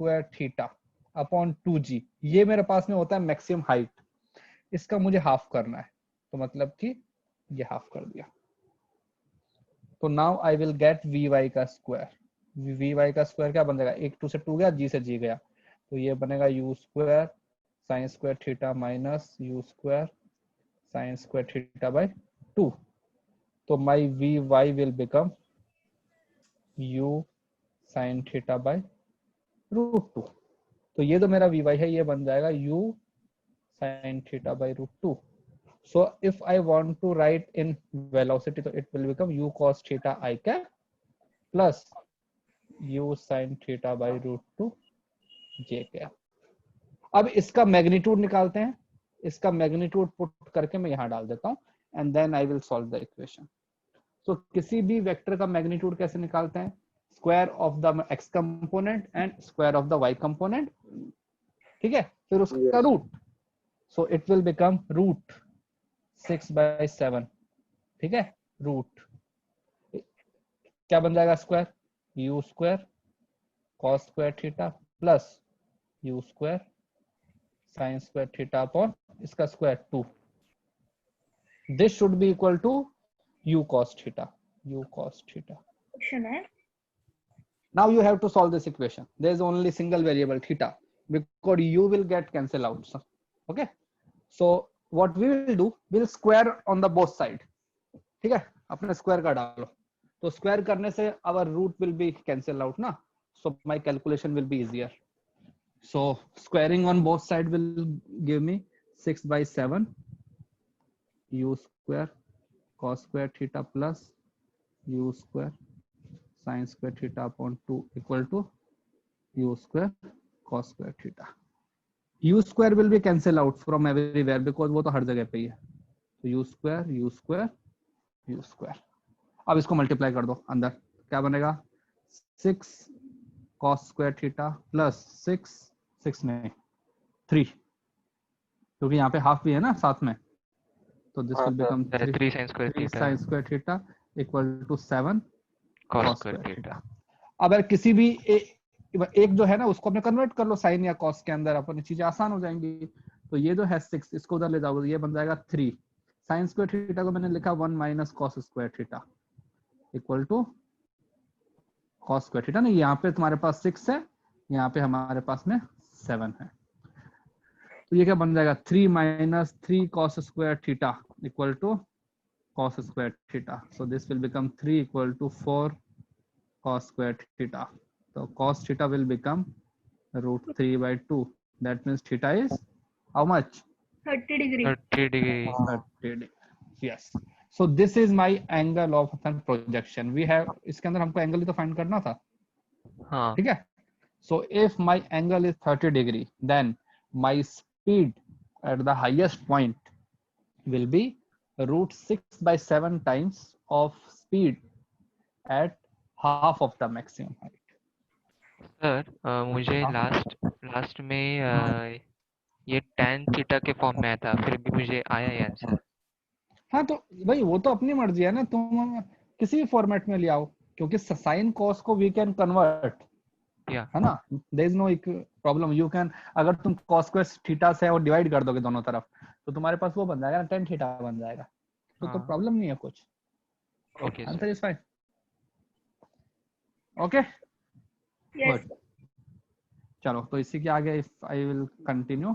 Square theta upon 2g, ये मेरे पास में होता है मैक्सिमम हाइट, इसका मुझे हाफ करना है, तो मतलब कि ये हाफ कर दिया। तो now I will gate vy का स्क्वायर, vy का स्क्वायर क्या बन जाएगा, एक 2 से 2 गया, g से g गया, तो ये बनेगा u square sine square theta minus u square sine square theta by 2, तो माई vy will become u sine theta by √2, तो ये तो मेरा vy है, ये बन जाएगा u sin theta by √2. So if I want to write in velocity, so it will become u cos theta I cap plus u sin theta by √2 j cap. अब इसका मैग्नीट्यूड निकालते हैं, इसका मैग्नीट्यूड पुट करके मैं यहां डाल देता हूं and then I will solve the equation. So किसी भी वेक्टर का मैग्नीट्यूड कैसे निकालते हैं, square of the x component and square of the y component, ठीक है, फिर उसका root, so it will become root 6/7, ठीक है, रूट क्या बन जाएगा square, u square cos square theta plus u square sin square theta upon इसका square 2, this should be equal to u cos theta, u cos theta. Now you have to solve this equation. There is only single variable theta because u will get cancel out. Okay. So what we will do, we'll square on the both side. ठीक है, अपने square का डालो, तो square करने से our root will be cancel out ना, so my calculation will be easier. So squaring on both side will give me 6/7 u square cos square theta plus u square sin square theta upon 2 equal to u square cos square theta. u square will be cancel out from everywhere because वो तो हर जगह पे ही है, तो u square u square। अब इसको multiply कर दो अंदर, क्या बनेगा 6 cos square theta प्लस 6 में 3, क्योंकि यहाँ पे हाफ भी है ना साथ में, तो this will become 3 sin square theta equal to 7 cos square theta। अब अगर किसी भी एक जो है ना उसको अपने कन्वर्ट कर लो साइन या कॉस के अंदर, अपनी चीजें आसान हो जाएंगी। तो ये जो है 6, इसको उधर ले जाओगे, ये बन जाएगा 3 साइन स्क्वायर थीटा को मैंने लिखा 1 minus cos square theta equal to cos square theta. नहीं, यहाँ पे तुम्हारे पास 6 है, यहाँ पे हमारे पास में 7 है, तो ये क्या बन जाएगा 3 minus 3 cos square theta equal to cos square theta. So this will become 3 equal to 4 cos square theta. So cos theta will become √3/2. That means theta is how much? 30 degree. 30 degree. 30 degree. Yes. So this is my angle of projection. We have इसके अंदर हमको angle ही तो find करना था, हाँ, ठीक है। So if my angle is 30 degree, then my speed at the highest point will be √6/7 times of speed at half of the maximum height. Sir मुझे लास्ट में ये tan थीटा के फॉर्म में आया था, फिर भी मुझे आया ये आंसर। हाँ तो भाई वो तो अपनी मर्जी है ना, तुम किसी भी फॉर्मेट में ले आओ, क्योंकि साइन कॉस को वी कैन कन्वर्ट, है ना, there is no problem. You can, अगर तुम कॉस स्क्वायर थीटा से और डिवाइड कर दोगे दोनों तरफ, तो तुम्हारे पास वो बन जाएगा ना, tan थीटा बन जाएगा, तो प्रॉब्लम नहीं है कुछ। Okay, answer is fine. Okay, Yes. चलो तो इसी के आगे if I will continue,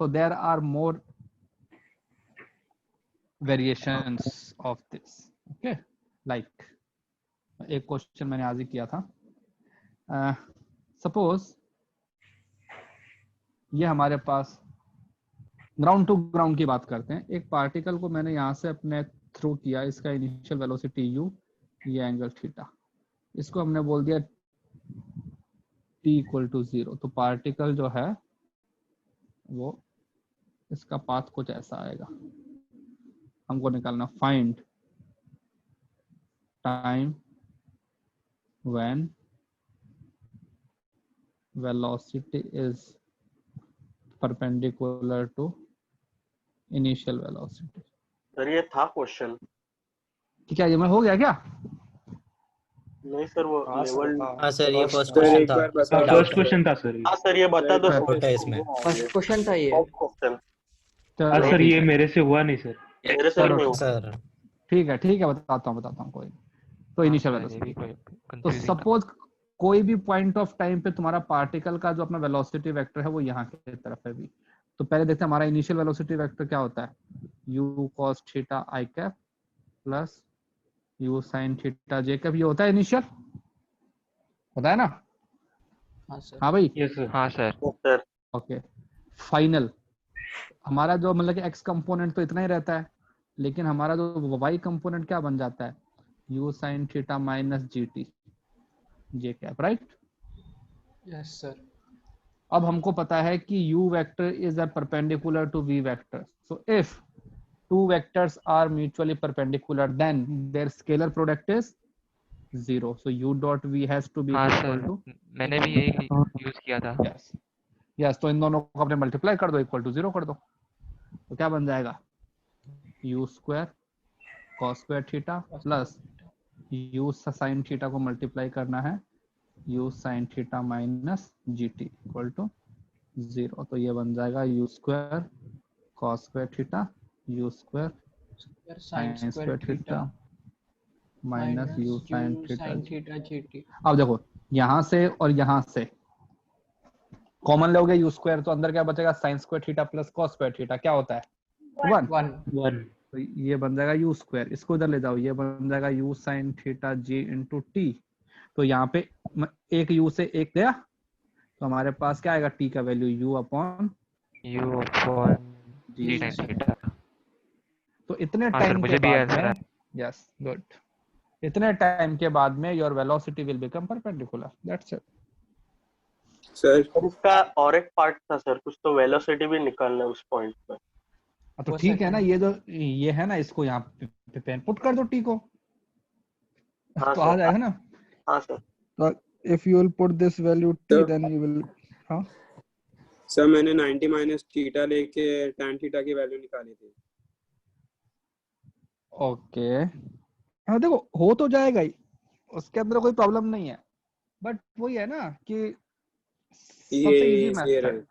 so there are more variations of this. Okay, like एक क्वेश्चन मैंने आज ही किया था, सपोज ये हमारे पास ग्राउंड टू ग्राउंड की बात करते हैं, एक पार्टिकल को मैंने यहाँ से अपने थ्रू किया, इसका इनिशियल वेलोसिटी u, ये एंगल थीटा, इसको हमने बोल दिया t इक्वल टू 0, तो पार्टिकल जो है वो इसका पाथ कुछ ऐसा आएगा, हमको निकालना find time when velocity is perpendicular to initial velocity. Sir ये था क्वेश्चन, ठीक है, ये मैं हो गया क्या? नहीं सर वो लेवल। हाँ सर ये फर्स्ट सर क्वेश्चन एक था बार बता इसमें दो। डाउट फर्स्ट है क्वेश्चन था सर हाँ सर ये बता दो सर, सर डाउट है इसमें फर्स्ट क्वेश्चन था ये। क्वेश्चन हाँ चलो सर ठीक ये है, मेरे से हुआ नहीं सर। मेरे सर चलो में ठीक हुआ। सर ठीक है बताता हूँ कोई। तो हाँ इनिशियल सर, ये भी वेलोसिटी, कोई तो कंफ्यूजिंग लगा। सपोज कोई भी पॉइंट ऑफ टाइम पे तुम्हारा पार्टिकल का जो अपना वेलोसिटी वेक्टर है वो यहाँ की तरफ है v। तो पहले देखते हैं हमारा इनिशियल वेलोसिटी वेक्टर क्या होता है, u cos theta i cap plus u sin theta j cap. ये होता है इनिशियल, होता है ना? हाँ सर। हाँ भाई, यस सर। हाँ सर। Sir okay. फाइनल हमारा जो मतलब कि x कंपोनेंट तो इतना ही रहता है, लेकिन हमारा जो y कंपोनेंट क्या बन जाता है, u sin थीटा minus gt j cap, right? Yes sir. अब हमको पता है कि u vector is a perpendicular to v vector. So if two vectors are mutually perpendicular, then their scalar product is 0. So u dot v has to be हाँ equal sir, to मैंने भी यही use किया था। yes yes। तो इन दोनों को अपने मल्टीप्लाई कर दो, इक्वल टू 0 कर दो, तो क्या बन जाएगा, u square cos square theta plus u sin theta को मल्टीप्लाई करना है u sin थीटा माइनस gt इक्वल टू 0। तो ये बन जाएगा u square cos square theta u square sine sin square square theta theta minus u sin theta. Sine theta gt. अब देखो यहाँ से और यहाँ से कॉमन लोगे u स्क्वायर, तो अंदर क्या बचेगा, sin square theta plus cos square theta क्या होता है, 1। 1 तो ये बन जाएगा u स्क्वायर, इसको इधर ले जाओ, ये बन जाएगा u sin theta j into T. तो यहाँ पे एक u से एक गया, तो हमारे पास क्या आएगा, t का value u upon u upon g g. sin theta. तो इतने हाँ सर, टाइम के मुझे भी बाद आंसर में, आया। यस गुड, इतने टाइम के बाद में your velocity will become perpendicular, that's it. Sir sir इसका और एक पार्ट था सर, कुछ तो वेलोसिटी भी निकालना है उस पॉइंट पे। तो वो ठीक है ना, second। ये जो ये है ना, इसको यहाँ पे पेन पुट कर दो t को, हाँ तो आ सर। जाएगा ना। हाँ सर। तो if you will put this value t, तो- then you will, हाँ सर मैंने 90 माइनस थीटा लेके tan थीटा की वैल्यू निकाली थी। ओके। हाँ देखो हो तो जाएगा ही, उसके अंदर कोई प्रॉब्लम नहीं है, बट वही है ना कि सबसे इजी ये मैथड है। है,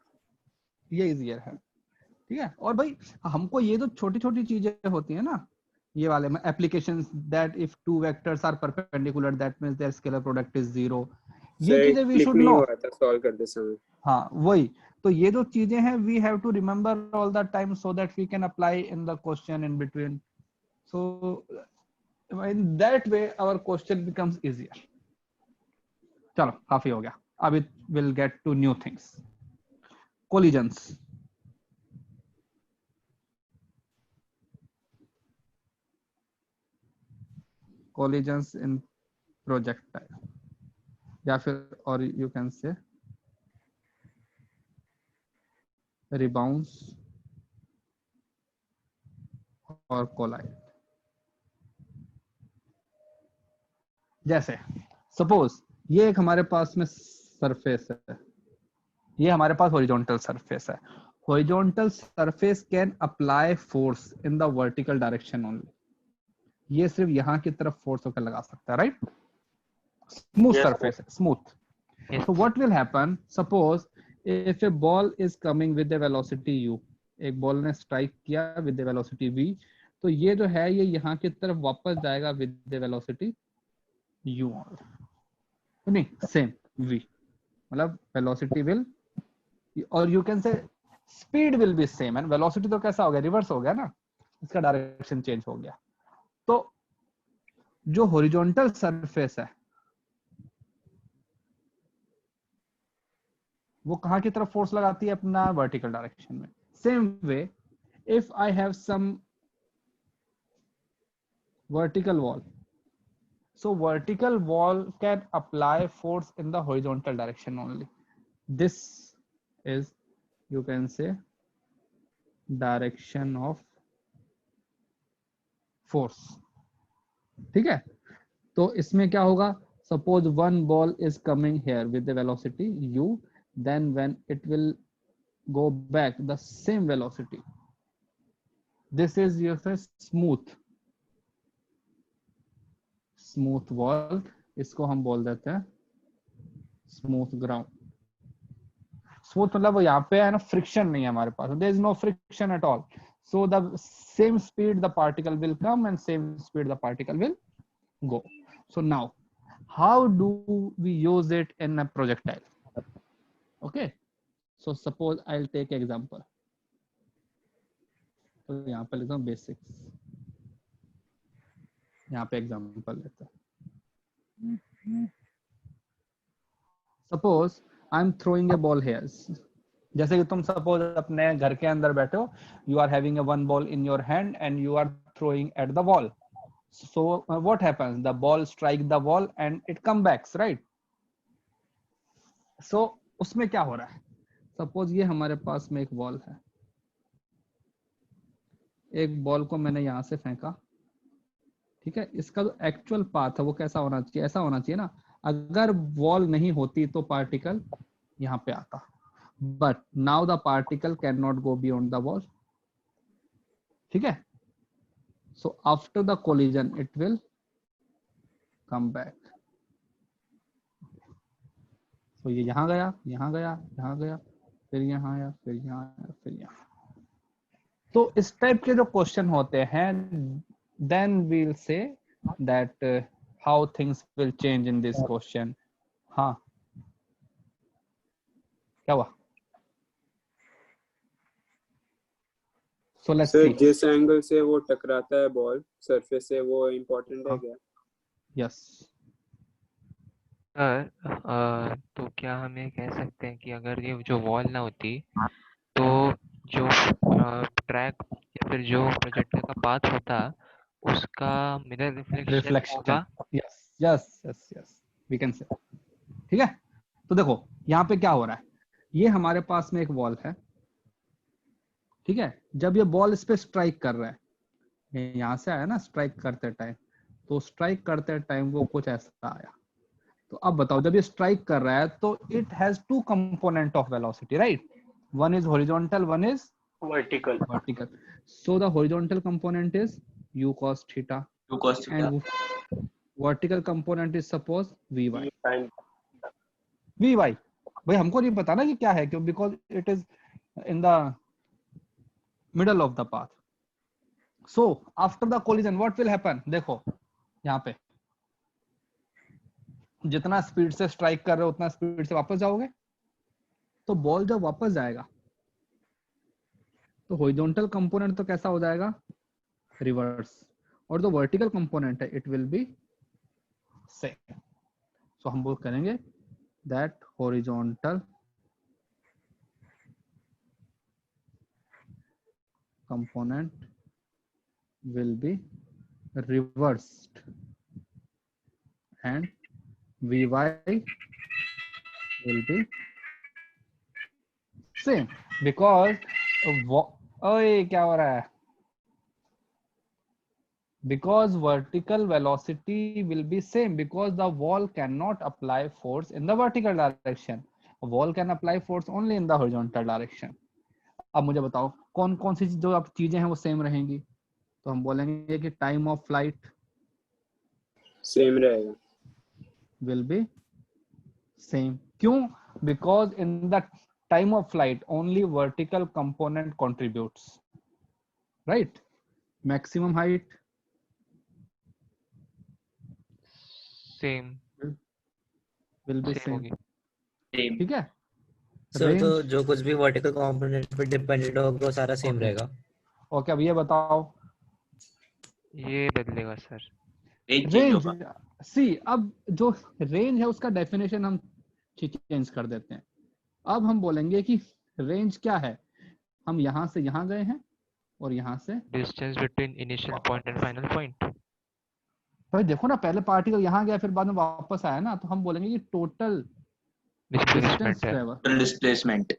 ये इजियर है, ठीक है। और भाई हमको ये जो छोटी छोटी चीजें होती है ना, ये वाले में applications, that if two vectors are perpendicular that means their scalar product is 0, ये सर चीजें वी क्लिक शुड नहीं नो। हो रहा था सॉल्व करते समय। हाँ वही, तो ये जो चीजें हैं we have to remember all the time so that we can apply in the question in between, so in that way our question becomes easier. चलो काफी हो गया, अब it will get to new things, collisions. Collisions in projectile, या फिर और you can say rebounds और collide. जैसे सपोज ये एक हमारे पास में सरफेस है, ये हमारे पास हॉरिजॉन्टल सरफेस है, horizontal surface can apply force in the vertical direction only, ये सिर्फ यहाँ की तरफ फोर्स होकर लगा सकता है, राइट? स्मूथ Yes, सरफेस है, smooth. Yes. So what will happen? Suppose if a ball is coming with a velocity u, एक बॉल ने स्ट्राइक किया with the velocity v, तो ये जो है ये यहाँ की तरफ वापस जाएगा with the velocity u, नहीं सेम v, मतलब velocity will, और you can say speed will be same, and velocity तो कैसा हो गया, रिवर्स हो गया ना, इसका डायरेक्शन चेंज हो गया। तो जो हॉरिजॉन्टल सरफेस है वो कहाँ की तरफ फोर्स लगाती है, अपना वर्टिकल डायरेक्शन में। Same way if I have some vertical wall, so vertical wall can apply force in the horizontal direction only. This is, you can say, direction of force, ठीक है। तो इसमें क्या होगा, suppose one ball is coming here with the velocity u, then when it will go back the same velocity, this is your smooth wall, इसको हम बोल देते हैं स्मूथ ग्राउंड। स्मूथ मतलब वो यहाँ पे है ना, फ्रिक्शन नहीं है हमारे पास, there is no friction at all, so the same speed the particle will come and same speed the particle will go. So now how do we use it in a projectile? Okay, so suppose I'll take example, तो यहाँ पे लिखता हूँ basics, यहाँ पे example लेते हैं। Suppose I am throwing a ball here, जैसे कि तुम सपोज अपने घर के अंदर बैठे हो, you are having a one ball in your hand and you are throwing at the wall, so what happens, the ball strike the wall and it come backs, right. So उसमें क्या हो रहा है, सपोज ये हमारे पास में एक बॉल है, एक बॉल को मैंने यहां से फेंका, ठीक है, इसका जो एक्चुअल पाथ है वो कैसा होना चाहिए, ऐसा होना चाहिए ना, अगर वॉल नहीं होती तो पार्टिकल यहाँ पे आता, but now the particle cannot go beyond the wall, ठीक है, so after the collision it will come back, so ये यहाँ गया, यहाँ गया, यहाँ गया, फिर यहाँ आया, फिर यहाँ आया, फिर यहाँ। तो इस टाइप के जो क्वेश्चन होते हैं, then we'll say that how things will change in this question। हाँ क्या हुआ? So let's sir see. जिस एंगल से वो टकराता है बॉल सरफेस से, वो इम्पोर्टेंट है क्या? Yes. सर तो क्या हम ये कह सकते हैं कि अगर ये जो वॉल ना होती तो जो ट्रैक या फिर जो प्रोजेक्टर का पाथ होता उसका मिरर रिफ्लेक्शन Reflection. होगा? Yes. Yes. Yes. Yes. We can say. ठीक है, तो देखो यहाँ पे क्या हो रहा है, ये हमारे पास में एक वॉल है, ठीक है, जब ये बॉल इस पे स्ट्राइक कर रहा है, यहाँ से आया ना स्ट्राइक करते टाइम, तो स्ट्राइक करते टाइम वो कुछ ऐसा आया, तो अब बताओ जब ये स्ट्राइक कर रहा है तो it has two component of velocity, right, one is horizontal, one is vertical. Vertical, so the horizontal component is u cos theta and vertical component is suppose vy। vy भाई हमको नहीं पता ना कि क्या है, क्यों, because it is in the middle of the path. So after the collision what will happen, देखो यहाँ पे जितना स्पीड से स्ट्राइक कर रहे हो उतना स्पीड से वापस जाओगे, तो बॉल जब वापस जाएगा तो हॉरिजॉन्टल कंपोनेंट तो कैसा हो जाएगा, रिवर्स, और जो वर्टिकल कंपोनेंट है इट विल बी सेम। सो हम बोल करेंगे that horizontal component will be reversed and Vy will be same because ओए क्या हो रहा है, because vertical velocity will be same because the wall cannot apply force in the vertical direction, wall can apply force only in the horizontal direction। अब मुझे बताओ कौन कौन सी जो अब चीजें हैं वो सेम रहेंगी, तो हम बोलेंगे कि टाइम ऑफ फ्लाइट सेम रहेगा, विल बी सेम, क्यों, because in the time of flight only vertical component contributes, right, maximum height same will be same same, होगी। ठीक है। सर तो जो कुछ भी वर्टिकल कंपोनेंट पे डिपेंडेंट होगा वो सारा सेम रहेगा। ओके, अब ये बताओ ये बदलेगा सर, रेंज, सी अब जो रेंज है उसका डेफिनेशन हम चेंज कर देते हैं। अब हम बोलेंगे कि रेंज क्या है, हम यहाँ से यहाँ गए हैं और यहाँ से distance between initial point and final point. भाई देखो ना, पहले पार्टिकल यहाँ गया फिर बाद में वापस आया ना, तो हम बोलेंगे कि total distance travel, displacement,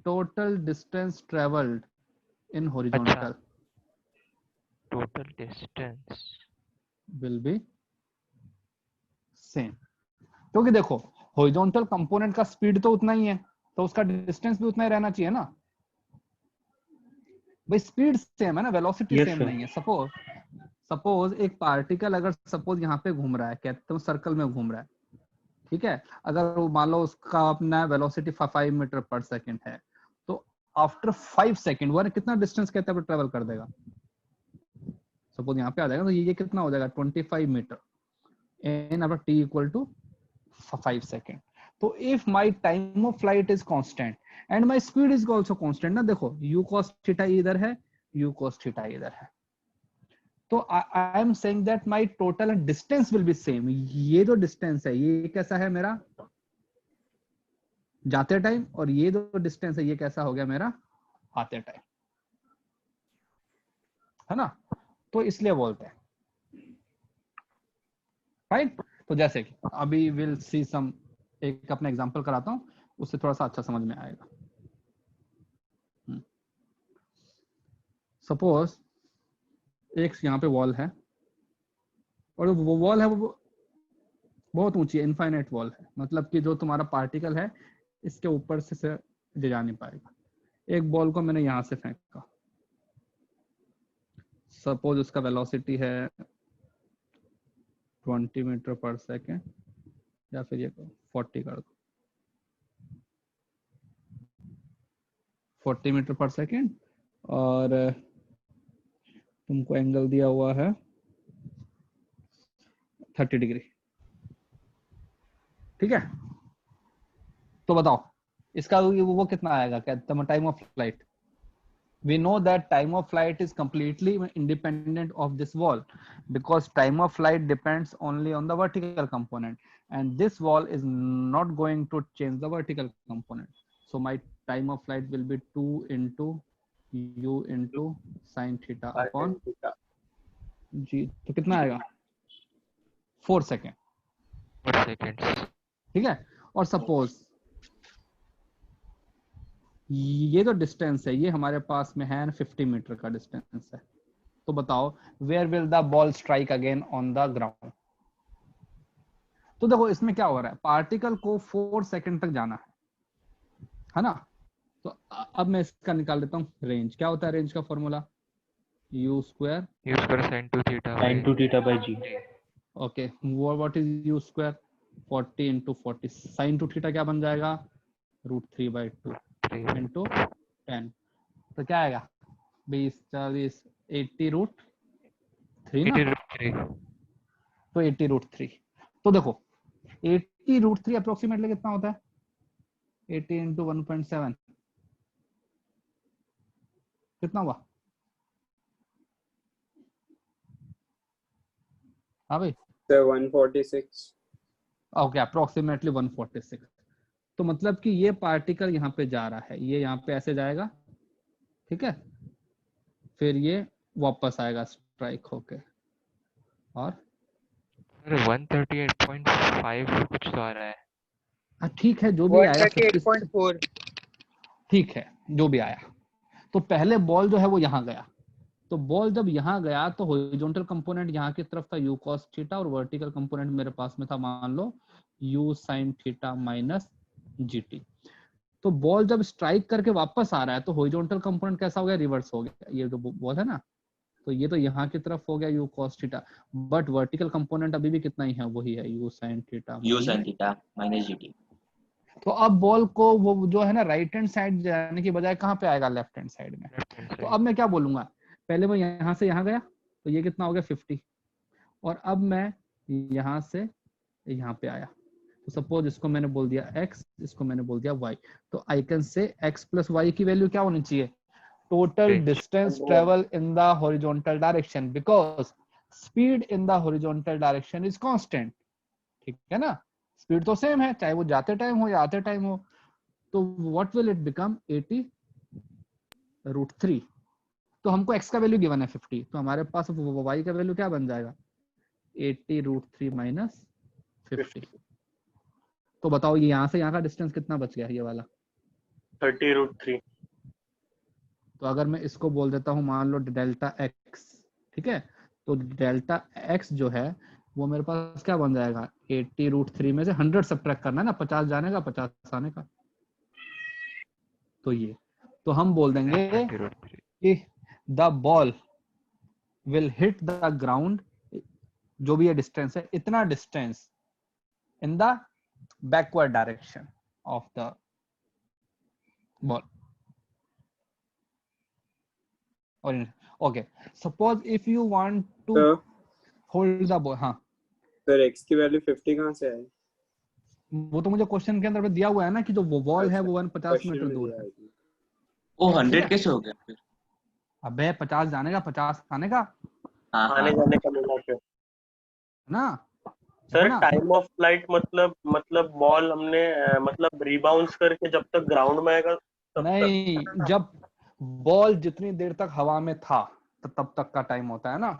total distance travelled in horizontal total distance will be same, क्योंकि देखो हॉरिजॉन्टल कंपोनेंट का स्पीड तो उतना ही है तो उसका डिस्टेंस भी उतना ही रहना चाहिए ना भाई, स्पीड सेम है ना, वेलोसिटी सेम नहीं है। सपोज एक पार्टिकल अगर सपोज यहाँ पे घूम रहा है, कहते हैं सर्कल में घूम रहा है, ठीक है, अगर वो मान लो उसका अपना वेलोसिटी 5 मीटर पर सेकंड है, तो आफ्टर 5 सेकंड वो कितना डिस्टेंस कहते हैं ट्रेवल कर देगा। सपोज यहाँ पे आ जाएगा तो ये कितना हो जाएगा 25 metre in our t equal to 5 second. तो if my time of flight is constant and my speed is also constant ना, देखो u cos थीटा इधर है, u cos थीटा इधर है, तो I am saying that my total distance will be same. ये जो डिस्टेंस है ये कैसा है मेरा जाते टाइम, और ये जो डिस्टेंस है ये कैसा हो गया मेरा आते टाइम, है ना। तो इसलिए बोलते हैं, राइट। तो जैसे कि अभी विल सी सम, एक अपना एग्जांपल कराता हूं, उससे थोड़ा सा अच्छा समझ में आएगा। सपोज एक यहाँ पे वॉल है, और वो वॉल है वो बहुत ऊंची है, इनफाइनाइट वॉल है, मतलब कि जो तुम्हारा पार्टिकल है इसके ऊपर से जा नहीं पाएगा। एक बॉल को मैंने यहां से फेंका, सपोज उसका वेलोसिटी है 20 मीटर पर सेकेंड, या फिर ये 40 कर दो, 40 मीटर पर सेकेंड, और तुमको एंगल दिया हुआ है 30 डिग्री, ठीक है। तो बताओ इसका वो कितना आएगा, क्या time of flight. We know that time of flight is completely independent of this wall, because time of flight depends only on the vertical component, and this wall is not going to change the vertical component. So my time of flight will be 2 into u into sin theta upon g। तो कितना आएगा 4 second, 4 seconds। ठीक है। और suppose ये जो distance है ये हमारे पास में है 50 मीटर का डिस्टेंस है, तो बताओ where will the ball strike again on the ground. तो देखो इसमें क्या हो रहा है, पार्टिकल को 4 सेकंड तक जाना है ना। तो अब मैं इसका निकाल देता हूँ रेंज। क्या होता है रेंज का formula, u square sin 2 theta sin 2 theta by g। Okay, what is u square 40 into 40, sin 2 theta क्या बन जाएगा √3/2 into 10, तो क्या आएगा 20 40 80√3 ना, 80√3। तो 80√3। तो देखो 80√3 अप्रोक्सीमेटली कितना होता है, 80 into 1.7 कितना हुआ, हाँ भाई 146। Okay, approximately 146। तो मतलब कि ये पार्टिकल यहाँ पे जा रहा है, ये यहाँ पे ऐसे जाएगा, ठीक है, फिर ये वापस आएगा स्ट्राइक होके, और 138.5 कुछ तो आ रहा है। हाँ ठीक है, जो भी आया 138.4। ठीक है जो भी आया। तो पहले बॉल जो है वो यहाँ गया, तो बॉल जब यहाँ गया तो हॉरिजॉन्टल कंपोनेंट यहाँ की तरफ था u cos थीटा, और वर्टिकल कंपोनेंट मेरे पास में था मान लो u sin थीटा माइनस gt। तो बॉल जब स्ट्राइक करके वापस आ रहा है तो हॉरिजॉन्टल कंपोनेंट कैसा हो गया, रिवर्स हो गया। ये जो बॉल है ना, तो ये तो यहाँ की तरफ हो गया u cos theta, but vertical component अभी भी कितना ही है, वही है u sin थीटा माइनस gt। तो अब बॉल को वो जो है ना राइट हैंड साइड जाने की बजाय कहाँ पे आएगा, लेफ्ट हैंड साइड में। तो अब मैं क्या बोलूंगा, पहले मैं यहाँ से यहाँ गया तो ये कितना हो गया 50, और अब मैं यहाँ से यहाँ पे आया, तो सपोज इसको मैंने बोल दिया x, इसको मैंने बोल दिया y। तो I can say x plus y की वैल्यू क्या होनी चाहिए, total distance travel in the horizontal direction, because speed in the horizontal direction is constant, ठीक है ना, स्पीड तो सेम है चाहे वो जाते टाइम हो या आते टाइम हो। तो व्हाट विल इट बिकम 80√3। तो हमको x का वैल्यू गिवन है 50, तो हमारे पास y का वैल्यू क्या बन जाएगा 80√3 माइनस 50। तो बताओ ये यहाँ से यहाँ का डिस्टेंस कितना बच गया, ये वाला 30√3। तो अगर मैं इसको बोल देता हूँ मान लो डेल्टा x, ठीक है, तो डेल्टा x जो है वो मेरे पास क्या बन जाएगा 80√3 में से 100 सब्ट्रैक्ट करना है ना, 50 जाने का 50 आने का। तो ये तो हम बोल देंगे कि the ball will hit the ground, जो भी ये distance है, इतना distance in the backward direction of the ball. Or okay, suppose if you want to sir hold the ball, हाँ सर x की वैल्यू 50 कहाँ से आई? वो तो मुझे क्वेश्चन के अंदर दिया हुआ है ना कि जो वो बॉल है वो 150 क्वेश्चन मीटर में दूर दिया है। है। वो ठीक 100 है। कैसे हो गया फिर? अबे 50 जाने का 50 आने का हाँ आने हाँ जाने का मिला के ना। सर ना टाइम ऑफ फ्लाइट मतलब बॉल हमने मतलब रिबाउंस करके जब तक ग्राउंड में आएगा तब तक। नहीं, जब बॉल जितनी देर तक हवा में था तो तब तक का टाइम होता है ना।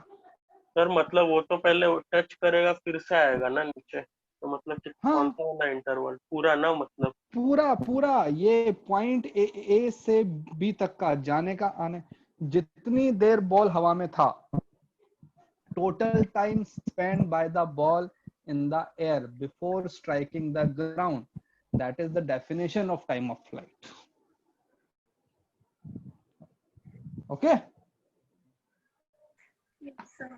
सर मतलब वो तो पहले टच करेगा फिर से आएगा ना नीचे, तो मतलब हाँ। कौन सा वाला इंटरवल पूरा ना मतलब? पूरा पूरा ये पॉइंट ए से बी तक का जाने का आने, जितनी देर बॉल हवा में था, total time spend by the ball in the air before striking the ground, that is the definition of time of flight. Okay, Yes, sir.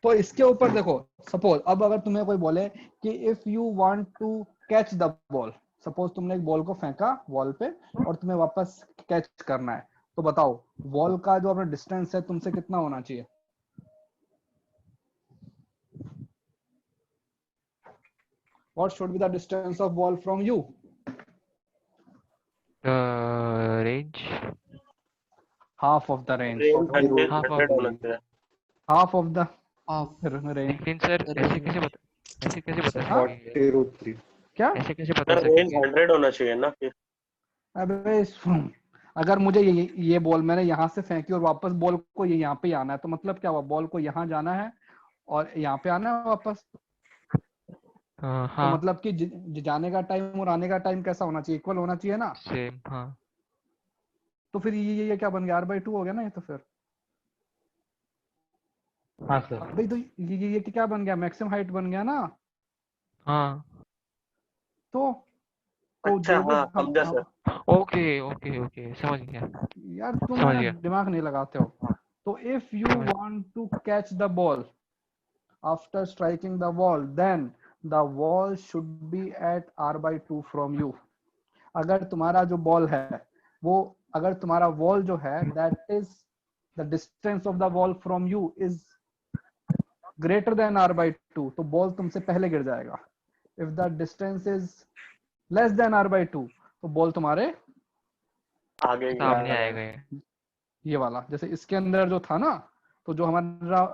तो इसके ऊपर देखो, सपोज अब अगर तुम्हें कोई बोले कि if you want to catch the ball, suppose तुमने एक बॉल को फेंका वॉल पे और तुम्हें वापस कैच करना है, तो बताओ बॉल का जो अपना डिस्टेंस है तुमसे कितना होना चाहिए? What should be the distance of ball from you? Range Half of the range. Range 100 half of 100 होना चाहिए। Half of the Half. range. लेकिन सर ऐसे कैसे बता हाँ? सकेंगे? क्या? ऐसे कैसे बता सर रेंज सकेंगे? 100 होना चाहिए ना फिर। अबे अगर मुझे ये बॉल मैंने यहाँ से फेंकी और वापस बॉल को ये यहाँ पे आना है, तो मतलब क्या हुआ? बॉल को यहाँ जाना है और यहाँ पे आना है वापस। तो हाँ मतलब कि जाने का टाइम और आने का टाइम कैसा होना चाहिए? इक्वल होना चाहिए ना। सेम। हाँ तो फिर ये क्या बन गया? r/2 हो गया ना ये तो फिर। हाँ सर। भाई तो ये क्या बन गया? मैक्सिमम हाइट बन गया ना। हाँ तो अच्छा they would हाँ समझा सर। ओके ओके ओके समझ गया। यार तुम समझ है ना गया। दिमाग नहीं लगाते हो। तो इफ यू समझ- want to catch the ball after striking the ball, then the ball should be at r/2 from you. अगर तुम्हारा जो बॉल है वो, अगर तुम्हारा बॉल जो है that is the distance of the ball from you is greater than r/2, तो बॉल तुमसे पहले गिर जाएगा। If the distance is less than r/2, तो बॉल तुम्हारे आगे ही सामने आएगा। आएगा ये। ये वाला। जैसे इसके अंदर जो था ना, तो जो हमारा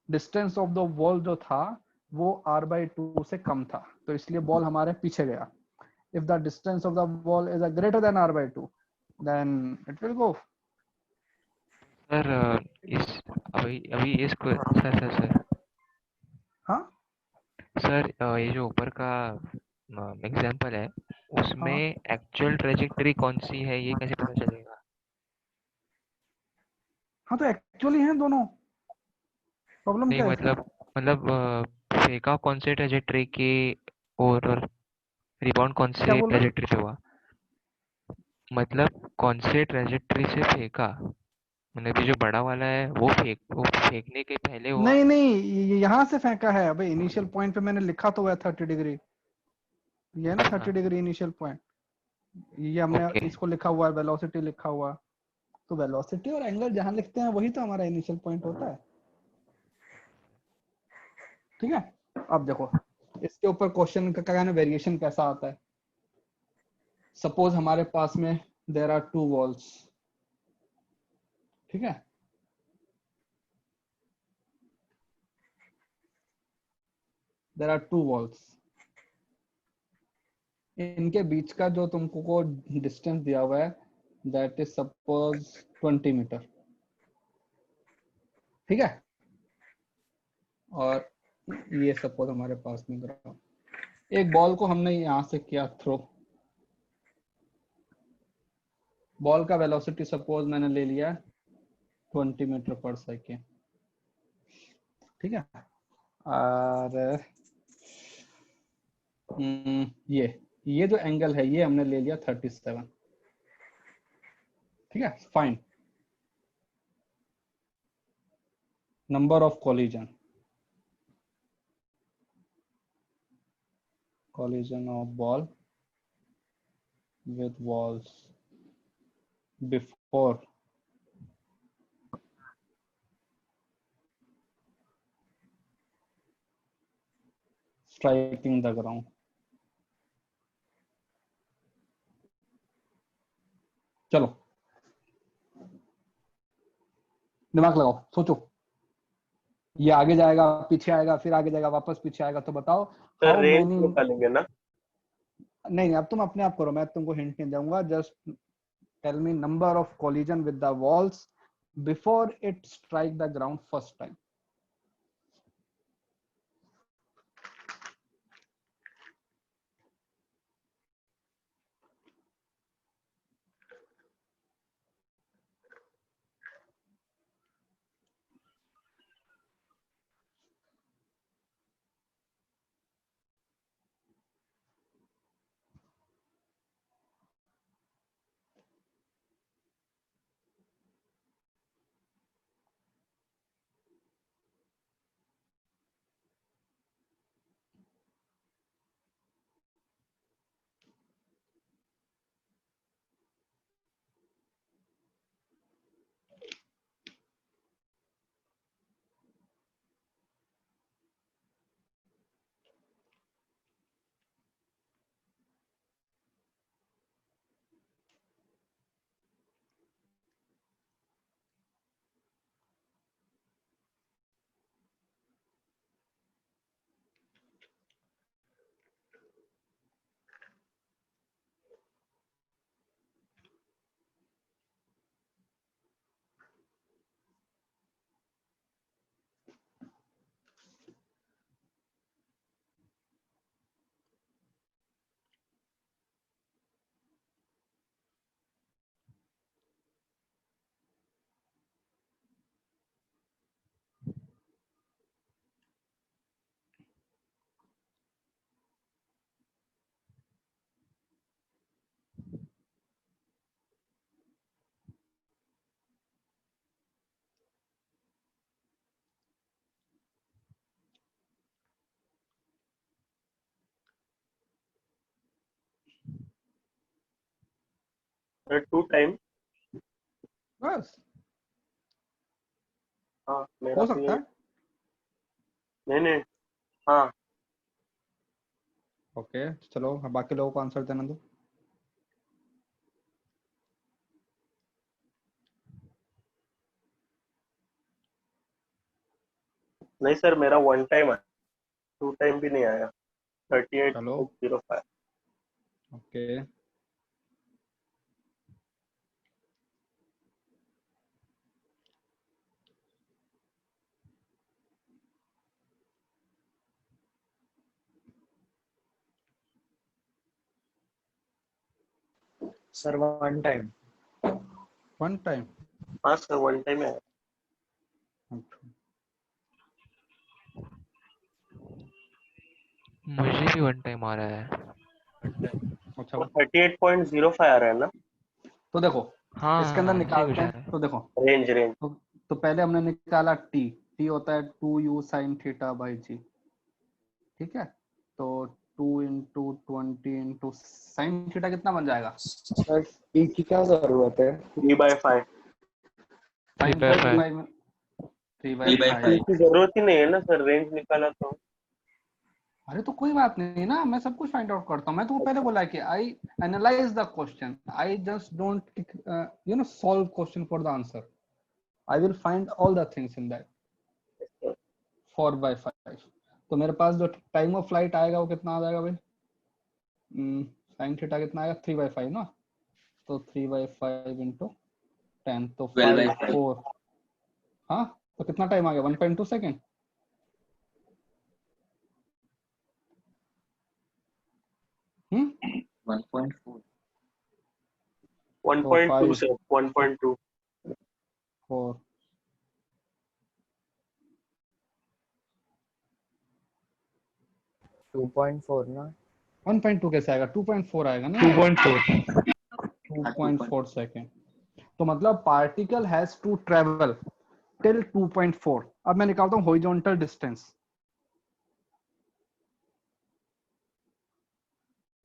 डिस्टेंस ऑफ द बॉल जो था वो r/2 से कम था, तो इसलिए बॉल हमारे पीछे गया। If the distance of the ball is greater than r/2, then it will go. Sir इस अभी अभी इसको सर हाँ सर ये जो ऊपर का एग्जांपल है उसमें एक्चुअल ट्रेजेक्टरी कौन सी है ये कैसे पता चलेगा? हाँ, तो एक्चुअली हैं दोनों। प्रॉब्लम नहीं क्या है इसमें? मतलब फेंका कौन से ट्रेजेक्टरी के और रिबाउंड कौन क्या से बोल रहे हो? ट्रेजेक्टरी पे हुआ? मतलब कौन से ट्रेजेक्टरी से फेंका, मतलब ये जो बड़ा वाला है वो फेंकने के पहले हुआ? नहीं नहीं, ये यहाँ से फेंका है। अबे इनिशियल पॉइंट पे मैंने लिखा तो है 30 डिग्री। ये है ना 30 डिग्री इनिशियल पॉइंट। ये हमने ओके इसको लिखा हुआ है, वेलोसिटी लिखा हुआ। तो वेलोसिटी और एंगल जहां लिखते हैं वही तो हमारा इनिशियल पॉइंट होता है। ठीक है, अब देखो इसके ऊपर क्वेश्चन का क्या वेरिएशन कैसा आता है। सपोज हमारे पास में देयर आर 2 वॉल्स। ठीक है, देयर आर 2 वॉल्स। इनके बीच का जो तुमको को डिस्टेंस दिया हुआ है दैट इज सपोज 20 मीटर। ठीक है, और ये सपोज हमारे पास में ग्राउंड। एक बॉल को हमने यहां से किया थ्रो। बॉल का वेलोसिटी सपोज मैंने ले लिया 20 मीटर पर सेकेंड। ठीक है, और ये जो एंगल है ये हमने ले लिया 37। ठीक है, fine. number of collision of ball with walls before striking the ground. चलो दिमाग लगाओ, सोचो, ये आगे जाएगा, पीछे आएगा, फिर आगे जाएगा, वापस पीछे आएगा, तो बताओ सर हाउ रेंज मेनी। निकालेंगे ना? नहीं, अब तुम अपने आप करो, मैं तुमको हिंट नहीं दूंगा, just tell me number of collision with the walls before it strike the ground first time. Sir 2 time. बस हाँ मेरा हो तो सकता ये, है. नहीं हाँ ओके चलो, बाकी लोगों को आंसर देना दो. नहीं सर, मेरा 1 टाइम है, 2 टाइम भी नहीं आया। चलो 38.05। Okay sir 1 time. 1 टाइम. हाँ सर 1 टाइम है। मुझे भी 1 टाइम आ रहा है। अच्छा और 38.05 आ रहा है ना? तो देखो हाँ इसके अंदर ऐसे ही कुछ निकालते आ हैं. रहा है। तो देखो रेंज तो पहले हमने निकाला टी. टी होता है 2u sin थीटा बाई जी. ठीक है, तो 2 इंटू 20 इंटू साइन थीटा कितना बन जाएगा? सर टी की क्या जरूरत है? 3/5। साइन 3/5 में 3 3 by बाई 5 इसकी जरूरत ही नहीं है ना सर, रेंज निकाला तो। अरे तो कोई बात नहीं ना, मैं सब कुछ फाइंड आउट करता हूँ. मैं तो पहले बोला कि I analyse the question, I just don't solve question for the answer. I will find all the things in that 4/5. तो मेरे पास जो टाइम ऑफ फ्लाइट आएगा वो कितना आ जाएगा भाई? साइन थीटा कितना आएगा? 3/5 ना. तो 3/5 इंटू 10, तो 12/5 4. हाँ तो कितना टाइम आ गया? 1.2 सेकेंड. हम्म 1.4 1.2 5 सर, 1.2। 4 2.4 ना? 1.2 कैसे आएगा? 2.4 आएगा ना. 2.4 2.4 सेकेंड. तो मतलब particle has to travel till 2.4. अब मैं निकालता हूँ हॉरिजॉन्टल डिस्टेंस।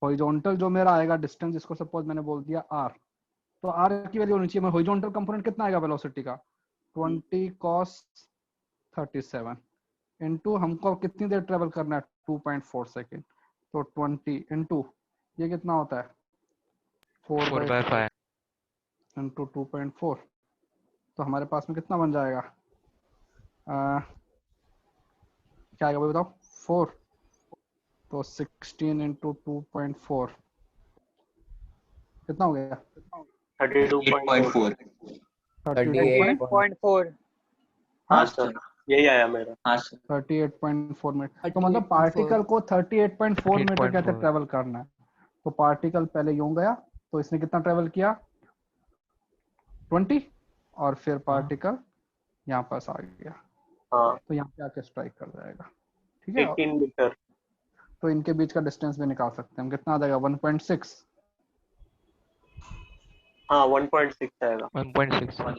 हॉरिजॉन्टल जो मेरा आएगा डिस्टेंस, इसको सपोज मैंने बोल दिया r, तो r की वैल्यू होनी चाहिए। मैं हॉरिजॉन्टल कंपोनेंट कितना आएगा वेलोसिटी का, 20 cos 37 इनटू हमको कितनी देर ट्रेवल करना है, 2.4 सेकेंड, तो 20 इनटू ये कितना होता है 4/5 इंटू 2.4, तो हमारे पास में कितना बन जाएगा, क्या आएगा भाई बताओ, 4, तो 16 इंटू 2.4 कितना हो गया, 32.4। 38.4 हाँ सर, यही आया मेरा। हाँ सर 38.4 मिनट। तो मतलब पार्टिकल को 38.4 मीटर कहते 38.4 ट्रेवल करना है। तो पार्टिकल पहले यूं गया, तो इसने कितना ट्रेवल किया 20, और फिर पार्टिकल यहाँ पास आ गया, हाँ तो यहाँ पे आके स्ट्राइक कर जाएगा। ठीक है, 18 मीटर। तो इनके बीच का डिस्टेंस भी निकाल सकते हैं हम, कितना आ जाएगा 1.6। हाँ 1.6 आएगा। 1.6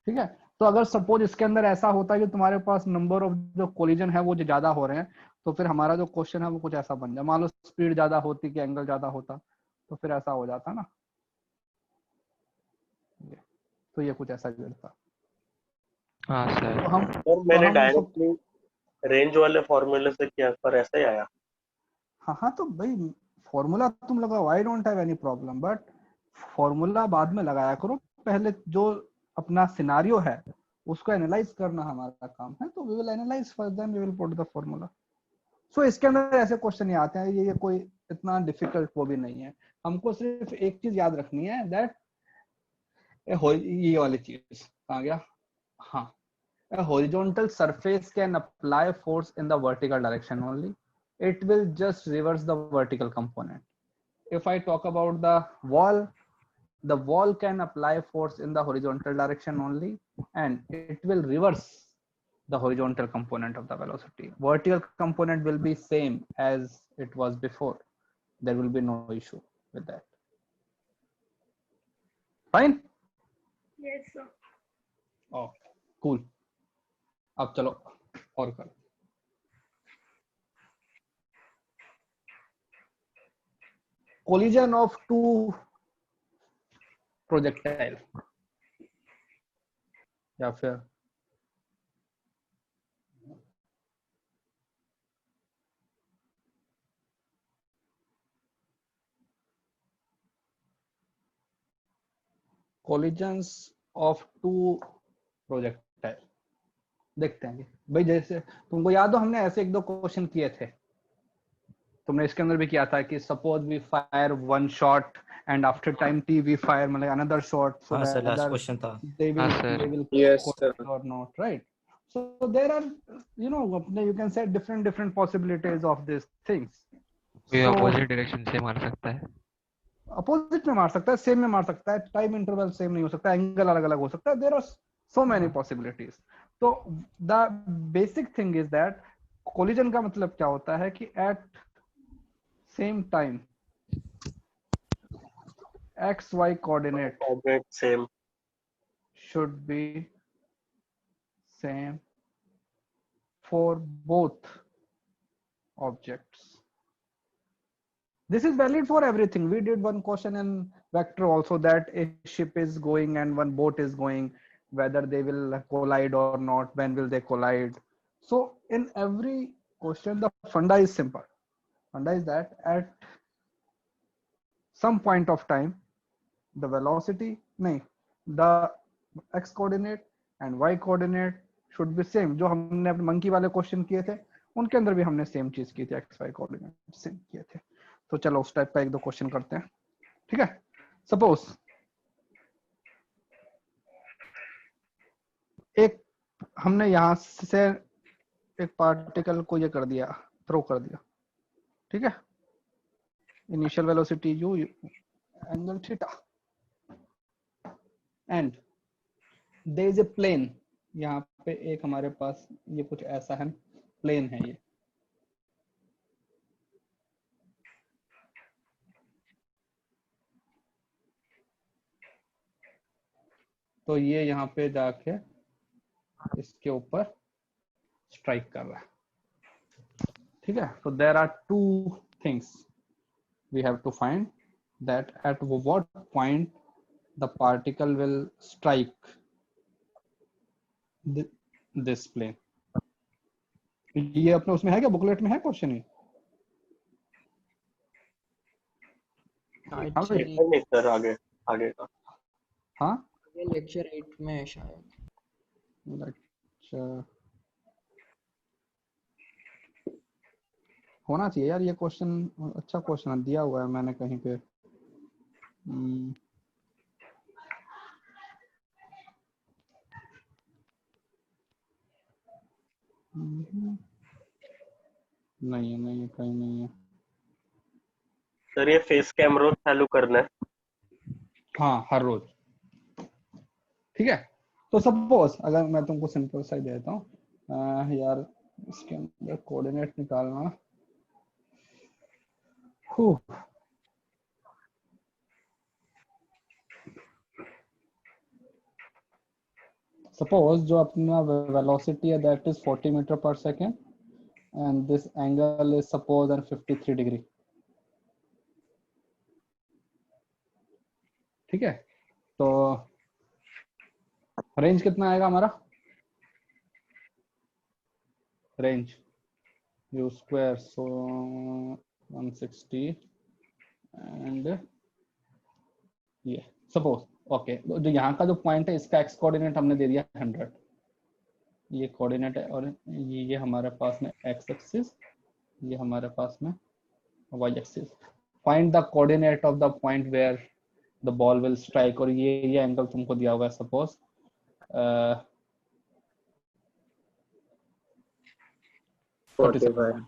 ठीक है, तो अगर सपोज इसके अंदर ऐसा होता है कि तुम्हारे पास नंबर ऑफ जो कोलिजन है वो जो ज्यादा हो रहे हैं, तो फिर हमारा जो क्वेश्चन है वो कुछ ऐसा बन जाए। मान लो स्पीड ज्यादा होती कि एंगल ज्यादा होता, तो फिर ऐसा हो जाता ना, तो ये कुछ ऐसा गिरता। हाँ सर तो हम सर मैंने हम डायरेक्टली रेंज वाले फॉर्मूले से किया, पर ऐसा ही आया। हाँ तो भाई फॉर्मूला तुम लगाओ, I don't have any problem, but formula बाद में लगाया करो, पहले जो अपना सिनारियो है उसको एनालाइज करना हमारा काम है। तो we will analyse first, then we will put the formula. So इसके अंदर ऐसे क्वेश्चन ही आते हैं, ये कोई इतना डिफिकल्ट वो भी नहीं है। हमको सिर्फ एक चीज याद रखनी है, दैट ये वाली चीज कहाँ गया, हाँ, a horizontal surface can apply force in the vertical direction only. It will just reverse the vertical component. If I talk about the wall can apply force in the horizontal direction only, and it will reverse the horizontal component of the velocity. Vertical component will be same as it was before. There will be no issue with that. Fine? Yes, sir. Oh, cool. अब चलो और करो। Collision of two projectile, या फिर collisions of two projectile। देखते हैं भाई, जैसे तुमको याद हो हमने ऐसे एक दो क्वेश्चन किए थे, तुमने इसके अंदर भी किया था कि suppose we fire one shot and after time t we fire मतलब अनदर शॉट, सो हाँ सर लास्ट वेदर क्वेश्चन था। they will हाँ sir they will Yes, sir. collide or not, right? So there are, you can say different possibilities of these things. कोई So opposite direction से मार सकता है। Opposite में मार सकता है, सेम में मार सकता है, टाइम इंटरवल सेम नहीं हो सकता, एंगल अलग अलग हो सकता है, there are so many possibilities. तो the basic thing is that collision का मतलब क्या होता है कि at same time X Y coordinate same should be same for both objects. This is valid for everything. We did one question in vector also, that a ship is going and one boat is going, whether they will collide or not, when will they collide. So in every question the funda is simple. Funda is that at some point of time the velocity the x coordinate and y coordinate should be same। जो हमने अपने monkey वाले question किए थे उनके अंदर भी हमने सेम चीज की थी, एक्स वाई कोऑर्डिनेट सेम किए थे। तो चलो उस टाइप का एक दो क्वेश्चन करते हैं। ठीक है, सपोज एक हमने यहां से एक पार्टिकल को ये कर दिया, थ्रो कर दिया, ठीक है, initial velocity u, angle theta, and there is a plane. यहाँ पे एक हमारे पास ये कुछ ऐसा है, प्लेन है ये, तो ये यहाँ पे जाके इसके ऊपर स्ट्राइक कर रहा है, ठीक है। तो there are two things we have to find, that at what point the particle will strike this plane. ये अपने उसमें है क्या, बुकलेट में है क्वेश्चन ये? हाँ भाई, नहीं सर, आगे आगे का। हाँ लेक्चर 8 में है शायद। अच्छा, होना चाहिए यार ये क्वेश्चन, अच्छा क्वेश्चन दिया हुआ है मैंने कहीं पे। नहीं है, नहीं है, कहीं नहीं है। सर ये फेस कैम रोज चालू करना है। हाँ, हर रोज, ठीक है। तो सपोज अगर मैं तुमको सिंपल सा ही देता हूँ यार, इसके अंदर कोऑर्डिनेट निकालना। सपोज जो अपना वेलोसिटी है दैट इज 40 मीटर पर second and this angle is suppose and 53 degree, ठीक है। तो रेंज कितना आएगा हमारा, range u square, so 160 and ये सपोज ओके। जो यहाँ का जो पॉइंट है इसका एक्स कोऑर्डिनेट हमने दे दिया 100, ये कोऑर्डिनेट है, और ये हमारे पास में एक्स एक्सिस, ये हमारे पास में y axis. Find the coordinate of the point where the ball will strike, और ये एंगल तुमको दिया हुआ है सपोज 45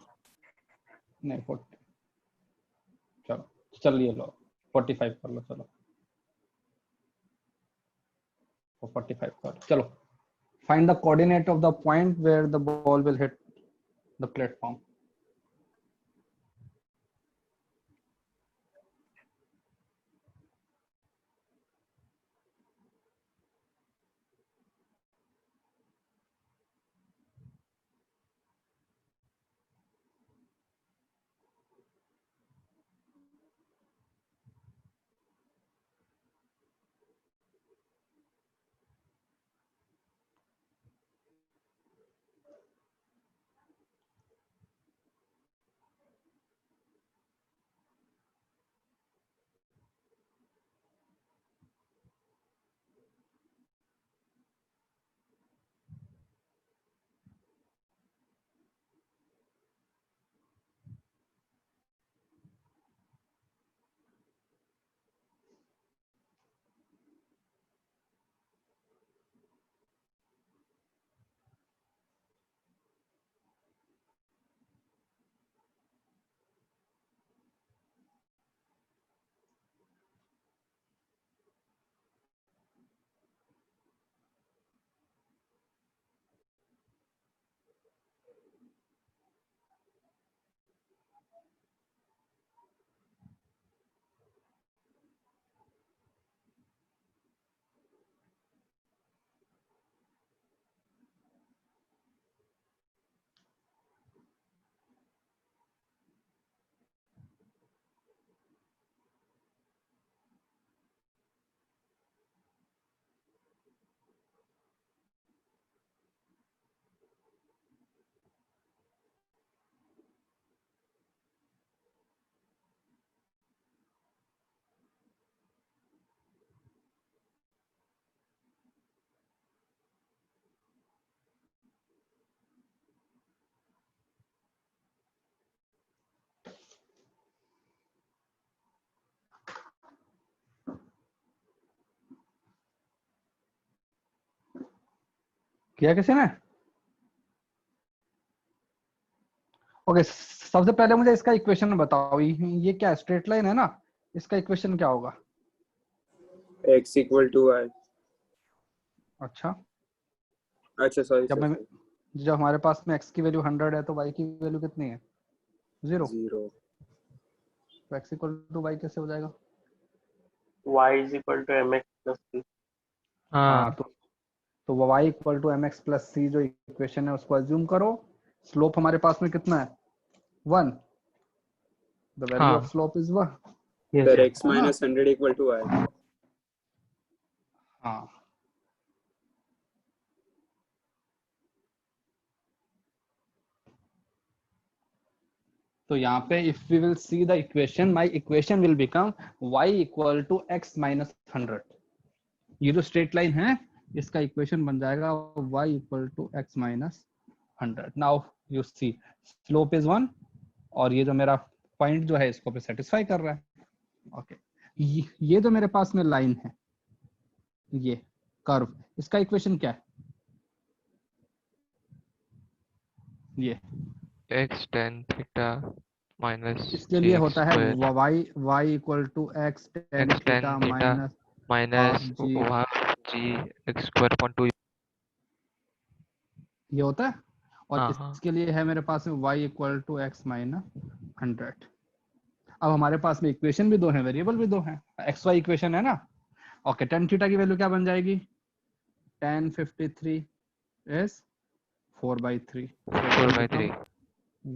नहीं 40, चलो चलिए लो 45 कर लो, चलो 45 कर लो, चलो। Find the coordinate of the point where the ball will hit the platform. किया किसी ने? ओके, सबसे पहले मुझे इसका इक्वेशन बताओ, ये क्या स्ट्रेट लाइन है ना, इसका इक्वेशन क्या होगा? x equal to y। अच्छा, अच्छा सॉरी जब मैं जब हमारे पास में x की वैल्यू 100 है तो y की वैल्यू कितनी है? 0। 0। तो x इक्वल टू y कैसे हो जाएगा? y is equal to mx plus c। हाँ, तो तो y equal to mx plus c जो इक्वेशन है उसको अज्यूम करो। स्लोप हमारे पास में कितना है 1, द वैल्यू ऑफ हाँ slope is 1। Yes, sir sir. x minus 100 equal to y. हाँ तो यहाँ पे if we will see the equation, my equation will become y equal to x minus 100। ये जो स्ट्रेट लाइन है इसका इक्वेशन बन जाएगा y equal to x minus 100। Now you see slope is 1 और ये जो मेरा पॉइंट जो है इसको पे सेटिस्फाई कर रहा है। ओके ये जो मेरे पास में लाइन है ये कर्व, इसका इक्वेशन क्या है? ये x tan थीटा माइनस इसके लिए होता है square y equal to x tan x tan theta theta minus minus g, g x square upon 2। ये होता है। और हाँ इसके लिए है मेरे पास में y equal to x minus 100। अब हमारे पास में इक्वेशन भी दो हैं, वेरिएबल भी दो हैं, एक्स वाई इक्वेशन है ना। ओके tan थीटा की वैल्यू क्या बन जाएगी? tan 53 is 4/3 4/3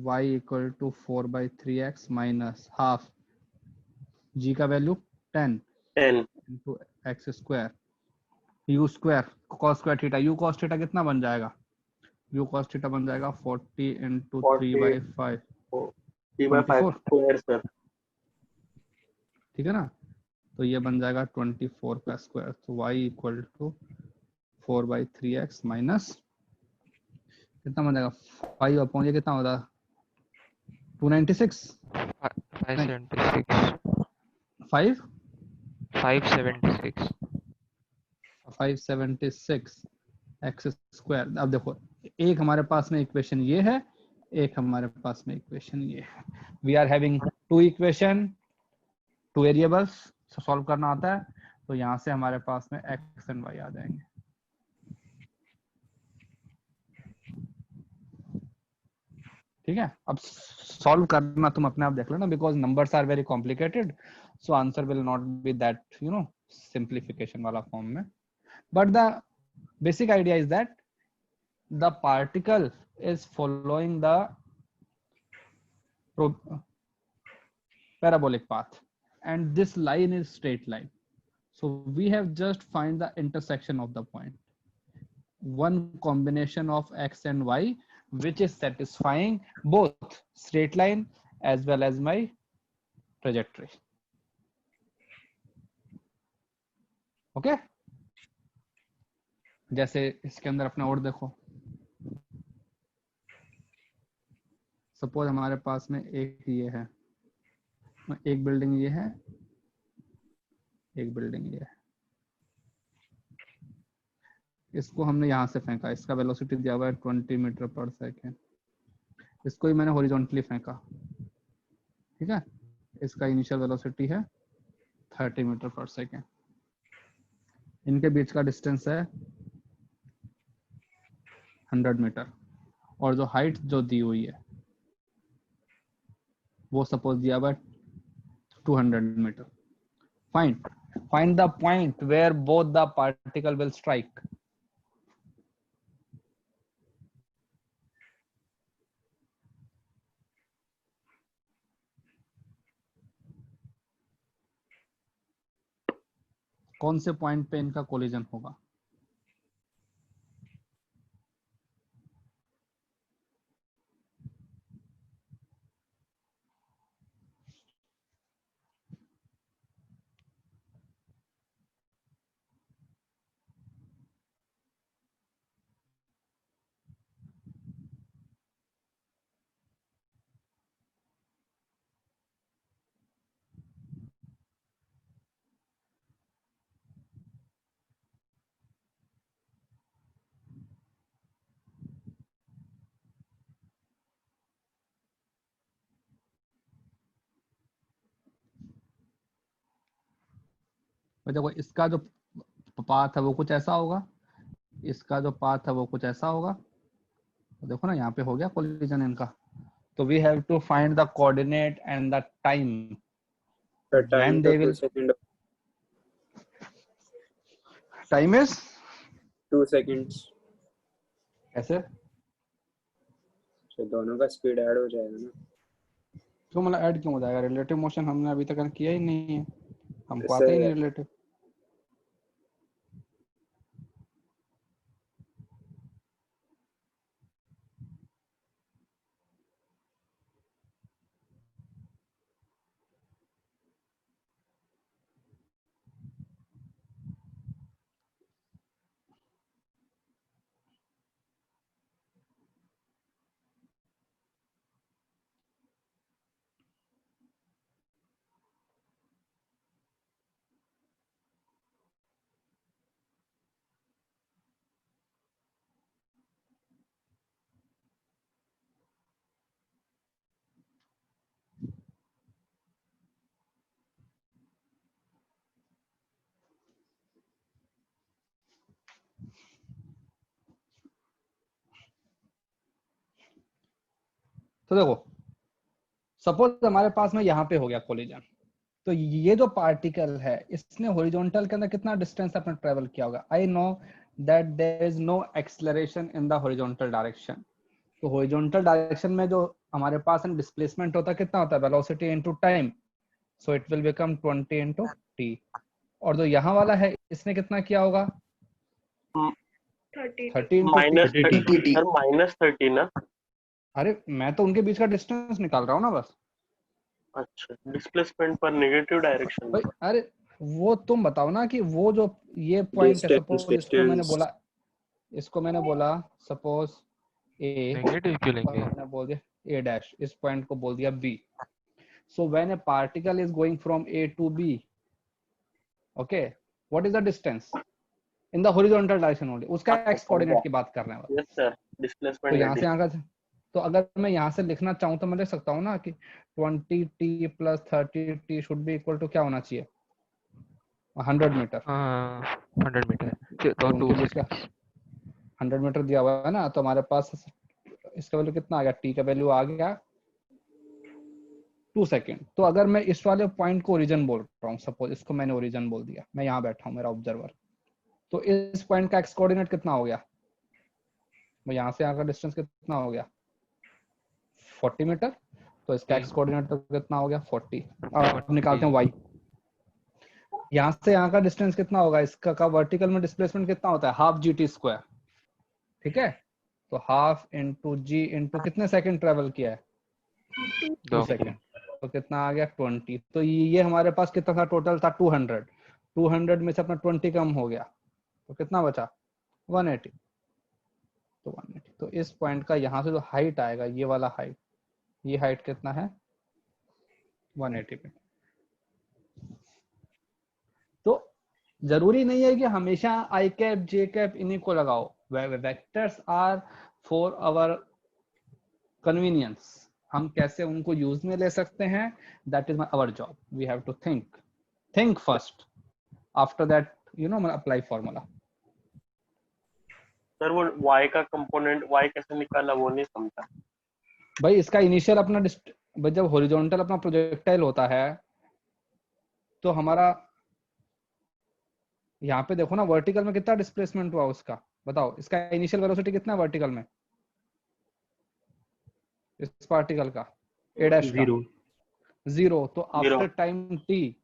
y equal to 4/3x minus half g का value 10 10 into x square u square cos square theta, u cos theta कितना बन जाएगा? u cos थीटा बन जाएगा 40 इंटू 3/5 3/5 स्क्वायर सर। ठीक है ना। तो ये बन जाएगा 24 का स्क्वायर। तो y equal to 4/3x minus कितना बन जाएगा 5 अपॉन ये कितना होता है 296 576 5 576 576 एक्स स्क्वायर। अब देखो एक हमारे पास में इक्वेशन ये है, एक हमारे पास में इक्वेशन ये है। We are having two equation, two variables solve करना आता है। तो यहाँ से हमारे पास में एक्स एंड वाई आ जाएंगे। ठीक है, अब सॉल्व करना तुम अपने आप देख लेना, because numbers are very complicated, so answer will not be that simplification वाला फॉर्म में। But the basic idea is that the particle is following the parabolic path and this line is straight line, so we have just find the intersection of the point, one combination of x and y which is satisfying both straight line as well as my trajectory. Okay, जैसे इसके अंदर अपने और देखो, suppose हमारे पास में एक ये है, एक बिल्डिंग ये है, एक बिल्डिंग ये है। इसको हमने यहां से फेंका, इसका वेलोसिटी दिया हुआ है 20 मीटर पर सेकेंड। इसको ही मैंने हॉरिजॉन्टली फेंका, ठीक है। इसका इनिशियल वेलोसिटी है 30 मीटर पर सेकेंड। इनके बीच का डिस्टेंस है 100 मीटर और जो हाइट जो दी हुई है वो सपोज दिया हुआ 200 metre. Find the point where both the particle will strike. कौन से पॉइंट पे इनका कोलिजन होगा? देखो इसका जो पाथ है वो कुछ ऐसा होगा, इसका जो पाथ है वो कुछ ऐसा होगा। तो देखो ना यहाँ पे हो गया कोलिजन इनका। तो we have to find the coordinate and the time The time when they to will 2 second. time is 2 seconds। कैसे? तो दोनों का स्पीड ऐड हो जाएगा ना। क्यों मतलब ऐड क्यों हो जाएगा? रिलेटिव मोशन हमने अभी तक किया ही नहीं है, हमको आता जैसे ही नहीं रिलेटिव। तो देखो, सपोज हमारे पास में यहाँ पे हो गया कोलिजन, तो ये जो पार्टिकल है इसने हॉरिजॉन्टल के अंदर कितना डिस्टेंस अपना ट्रेवल किया होगा? I know that there is no acceleration in the horizontal direction. तो हॉरिजॉन्टल डायरेक्शन में जो हमारे पास डिस्प्लेसमेंट होता है कितना होता है? Velocity into time, so it will become 20 into T. और जो यहाँ वाला है इसने कितना किया होगा? 30 30 इनटू माइनस टी। 30 सर, -30 ना? अरे मैं तो उनके बीच का डिस्टेंस निकाल रहा हूँ ना बस। अच्छा, डिस्प्लेसमेंट पर नेगेटिव डायरेक्शन में। भाई अरे वो तुम बताओ ना कि वो जो ये पॉइंट है, डिस्टेंस सपोज इसको मैंने डिस्टेंस बोला, सपोज ए, नेगेटिव क्यों और लेंगे? मैंने बोल दिया ए डैश, इस पॉइंट को बोल दिया B. So when a particle is going from A to B, okay, what is the distance in the horizontal direction only? उसका एक्स कोऑर्डिनेट की बात कर रहे हैं। यस सर, तो डिस्प्लेसमेंट यहाँ से नेगेटिव। यहाँ का, तो अगर मैं यहाँ से लिखना चाहूँ तो मैं लिख सकता हूँ ना कि 20t plus 30t should be equal to क्या होना चाहिए? 100 मीटर। हाँ 100 मीटर तो तो उनके 2 बीच का सेकंड्स। 100 मीटर दिया हुआ है ना, तो हमारे पास इसका वैल्यू कितना आ गया? टी का वैल्यू आ गया 2 सेकेंड। तो अगर मैं इस वाले पॉइंट को ओरिजिन बोल रहा हूँ, सपोज इसको मैंने ओरिजिन बोल दिया, मैं यहाँ बैठा हूँ मेरा ऑब्जर्वर, तो इस पॉइंट का एक्स कोऑर्डिनेट कितना हो गया? मैं यहाँ से यहाँ का डिस्टेंस कितना हो गया? 40 मीटर। तो इसका एक्स कोऑर्डिनेट तो कितना हो गया? 40। अब निकालते हैं वाई। यहाँ से यहाँ का डिस्टेंस कितना होगा? इसका का वर्टिकल में डिस्प्लेसमेंट कितना होता है? हाफ जी टी स्क्वायर, ठीक है? तो हाफ इंटू जी इंटू कितने सेकंड ट्रेवल किया है? 2 सेकंड। तो कितना आ गया? 20। तो ये हमारे पास कितना था? टोटल था 200। 200 में से अपना 20 कम हो गया, तो कितना बचा? 180। तो 180, तो इस पॉइंट का यहाँ से जो हाइट आएगा, ये वाला हाइट, ये हाइट कितना है? 180 पे। तो जरूरी नहीं है कि हमेशा आई कैप जे कैप इन्हीं को लगाओ। Vectors are for our convenience, हम कैसे उनको यूज में ले सकते हैं, that is our job. We have to think first, after that apply formula. Sir वो y का कंपोनेंट y कैसे निकाला वो नहीं समझा। भाई इसका इनिशियल अपना भाई जब हॉरिजॉन्टल अपना प्रोजेक्टाइल होता है तो हमारा यहाँ पे देखो ना, वर्टिकल में कितना डिस्प्लेसमेंट हुआ उसका, बताओ। इसका इनिशियल वेलोसिटी कितना है वर्टिकल में, इस पार्टिकल का ए डैश का? 0। तो आफ्टर टाइम टी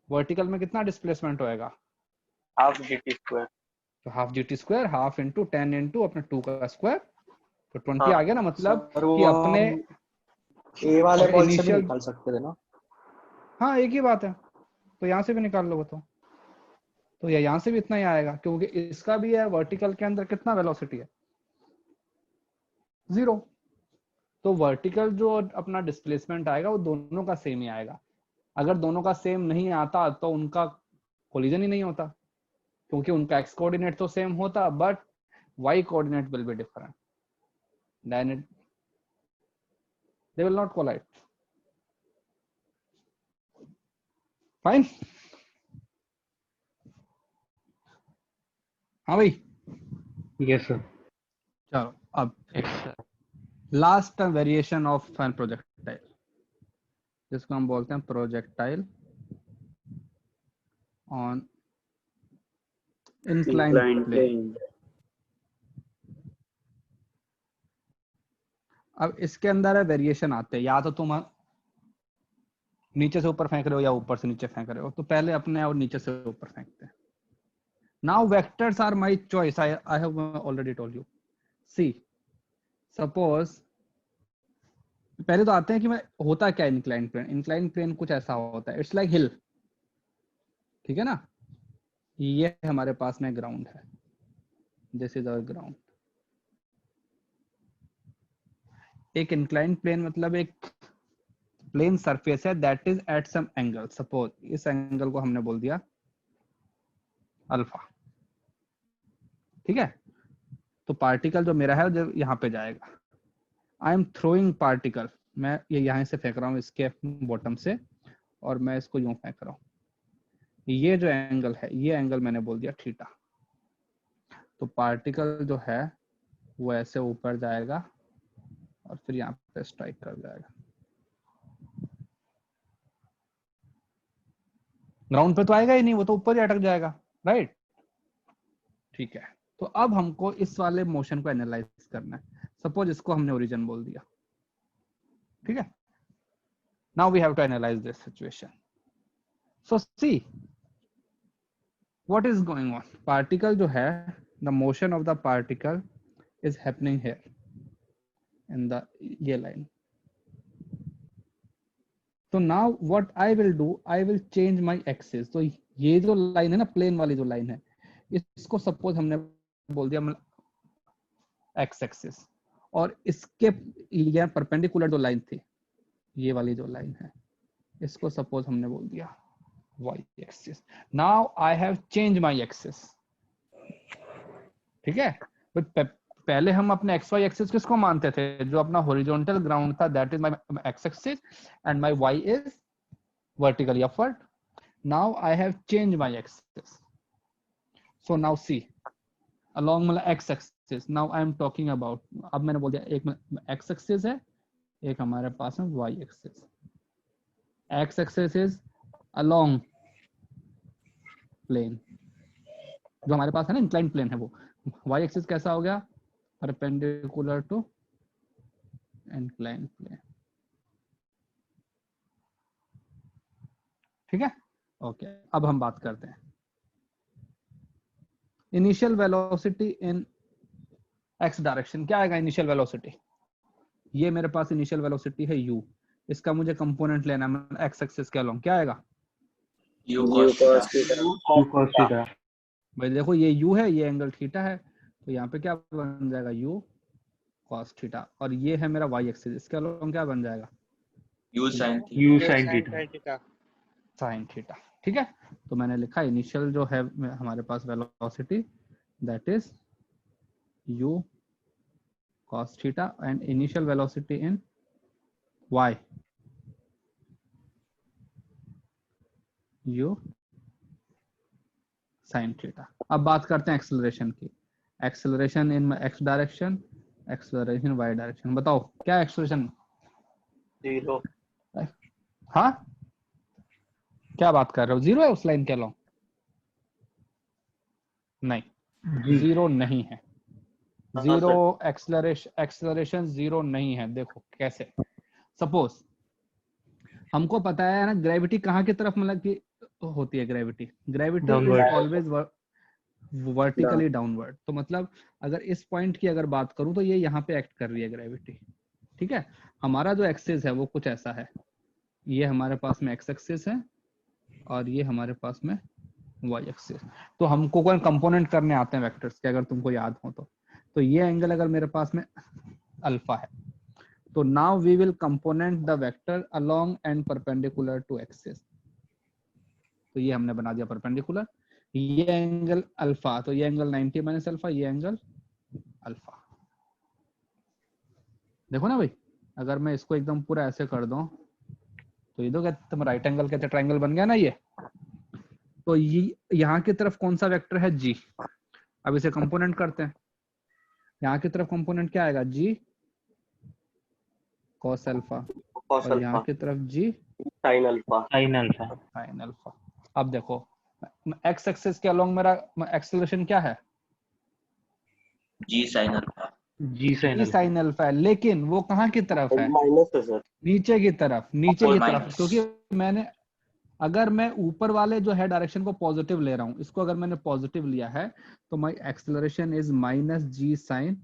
वर्टिकल में कितना डिस्प्लेसमेंट होएगा? Half gt square. तो half g t square, half into 10 into अपने 2 का स्क्वायर, तो 20 आ गया ना। मतलब कि अपने ए वाले बॉल से भी इनिशियल, निकाल सकते थे ना? हाँ एक ही बात है, तो यहाँ से भी निकाल लो। तो यहाँ से भी इतना ही आएगा, क्योंकि इसका भी है वर्टिकल के अंदर कितना वेलोसिटी है? 0। तो वर्टिकल जो अपना डिस्प्लेसमेंट आएगा वो दोनों का सेम ही आएगा। अगर दोनों का सेम नहीं आता तो उनका कोलिजन ही नहीं होता, क्योंकि उनका एक्स कोऑर्डिनेट तो सेम होता but y coordinate will be different, then they will not collide. Fine. हाँ भाई, यस सर। चलो अब last variation of fan projectile, जिसको हम बोलते हैं projectile on inclined inclined plane. plane. अब इसके अंदर है वेरिएशन आते हैं, या तो तुम नीचे से ऊपर फेंक रहे हो या ऊपर से नीचे फेंक रहे हो, तो पहले अपने और नीचे से ऊपर फेंकते हैं। Now vectors are my choice, I have already told you. See suppose पहले तो आते हैं कि मैं होता क्या इंक्लाइंड प्लेन। इंक्लाइंड प्लेन कुछ ऐसा होता है, इट्स लाइक हिल, ठीक है ना। ये हमारे पास में ग्राउंड है, दिस इज आवर ग्राउंड। एक इंक्लाइंड प्लेन मतलब एक प्लेन सरफेस है that is at some angle. Suppose इस एंगल को हमने बोल दिया अल्फा, ठीक है। तो पार्टिकल जो मेरा है जो यहाँ पे जाएगा, आई एम थ्रोइंग पार्टिकल, मैं ये यहाँ से फेंक रहा हूँ इसके बॉटम से, और मैं इसको यूं फेंक रहा हूँ। ये जो एंगल है, ये एंगल मैंने बोल दिया थीटा। तो पार्टिकल जो है वो ऐसे ऊपर जाएगा और फिर यहाँ पे स्ट्राइक कर जाएगा। ग्राउंड पे तो आएगा ही नहीं, वो तो ऊपर ही अटक जाएगा, राइट। ठीक है, तो अब हमको इस वाले मोशन को एनालाइज करना है। सपोज इसको हमने ओरिजिन बोल दिया, ठीक है। Now we have to analyze this situation. So see what is going on. Particle जो है, the motion of the particle is happening here in the ये लाइन। तो now what I will do, I will change my axis. तो ये जो line है ना, plane वाली जो लाइन है, इसको सपोज हमने बोल दिया एक्स एक्सिस, और इसके लिए परपेंडिकुलर जो लाइन थी, ये वाली जो लाइन है, इसको सपोज हमने बोल दिया y axis. Now I have change my axis, ठीक है। बट पहले हम अपने एक्स वाई एक्सिस किसको मानते थे, जो अपना हॉरिजॉन्टल ग्राउंड था, that is my ex axis, and my y is vertically upward. Now I have change my axis, so now see along मतलब x axis, now I am talking about, अब मैंने बोल दिया एक x axis है, एक हमारे पास है y axis। x axis is along plane, जो हमारे पास है ना इंक्लाइंड प्लेन है वो। y axis कैसा हो गया, परपेंडिकुलर टू इंक्लाइंड प्लेन, ठीक है। ओके, अब हम बात करते हैं इनिशियल वेलोसिटी इन एक्स डायरेक्शन। क्या आएगा इनिशियल वेलोसिटी, ये मेरे पास इनिशियल वेलोसिटी है u, इसका मुझे कंपोनेंट लेना है एक्स एक्सिस के अलोंग। क्या आएगा, U U cos cos theta. theta. U cos theta. भाई देखो ये u है, ये एंगल थीटा है, तो यहाँ पे क्या बन जाएगा u cos थीटा, और ये है मेरा y एक्सिस, इसके अलोंग क्या बन जाएगा U sin theta. U sin theta. sin theta, ठीक है। तो मैंने लिखा इनिशियल जो है हमारे पास velocity that is u cos theta and initial velocity in y u sin theta। अब बात करते हैं एक्सेलरेशन की। Acceleration in x direction, acceleration y direction. बताओ क्या एक्सेलरेशन, 0. हाँ क्या बात कर रहे हो, जीरो है उस लाइन के अलोंग? नहीं, जी जीरो नहीं है। हाँ, जीरो एक्सेलरेशन जीरो नहीं है। देखो कैसे, सपोज हमको पता है ना ग्रेविटी कहाँ की तरफ मतलब कि होती है, gravity is Downward. Always vertically downward. तो मतलब अगर इस पॉइंट की अगर बात करूं तो ये यहाँ पे एक्ट कर रही है ग्रेविटी, ठीक है। हमारा जो एक्सिस है वो कुछ ऐसा है, ये हमारे पास में एक्स एक्सिस है और ये हमारे पास में वाई एक्सिस। तो हमको कोई कंपोनेंट करने आते हैं वेक्टर्स के, अगर तुमको याद हो तो ये एंगल अगर मेरे पास में अल्फा है, तो now we will component the vector along and perpendicular to axis. तो ये हमने बना दिया परपेंडिकुलर, ये एंगल अल्फा, तो ये एंगल 90 माइनस अल्फा, ये एंगल अल्फा। देखो ना भाई, अगर मैं इसको एकदम पूरा ऐसे कर दूं तो ये तो तुम राइट एंगल कहते ट्रायंगल बन गया ना ये। तो ये यहाँ की तरफ कौन सा वेक्टर है, जी। अब इसे कंपोनेंट करते हैं, यहाँ की तरफ कंपोनेंट क्या आएगा, जी cos अल्फा, और यहाँ की तरफ जी sin alpha. sin alpha. sin alpha. अब देखो एक्स एक्सिस के अलोंग मेरा एक्सेलरेशन क्या है? G sin alpha. जी ई साइन अल्फा है, लेकिन वो कहाँ की तरफ है? माइनस है सर। नीचे की तरफ, नीचे Or की तरफ, minus. क्योंकि मैंने अगर मैं ऊपर वाले जो है डायरेक्शन को पॉजिटिव ले रहा हूं, इसको अगर मैंने पॉजिटिव लिया है तो my acceleration is minus g sine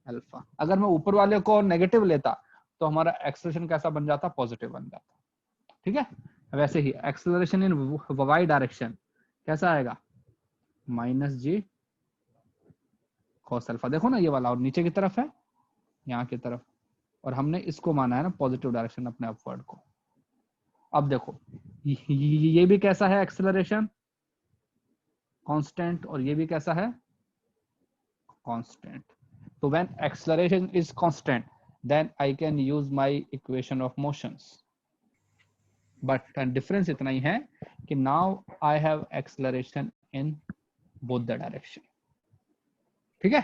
alpha. अगर मैं ऊपर वाले को नेगेटिव लेता तो हमारा एक्सेलरेशन कैसा बन जाता? पॉजिटिव बन जाता। ठीक है, वैसे ही एक्सेलरेशन इन वाई डायरेक्शन कैसा आएगा? माइनस जी कॉस अल्फा। देखो ना ये वाला, और नीचे की तरफ है, यहाँ की तरफ, और हमने इसको माना है ना पॉजिटिव डायरेक्शन अपने अपवर्ड को। अब देखो ये भी कैसा है? एक्सेलरेशन कांस्टेंट, और ये भी कैसा है? कांस्टेंट। तो when acceleration is constant then I can use my equation of motions, but difference इतना ही है कि now I have acceleration in both the direction. ठीक है,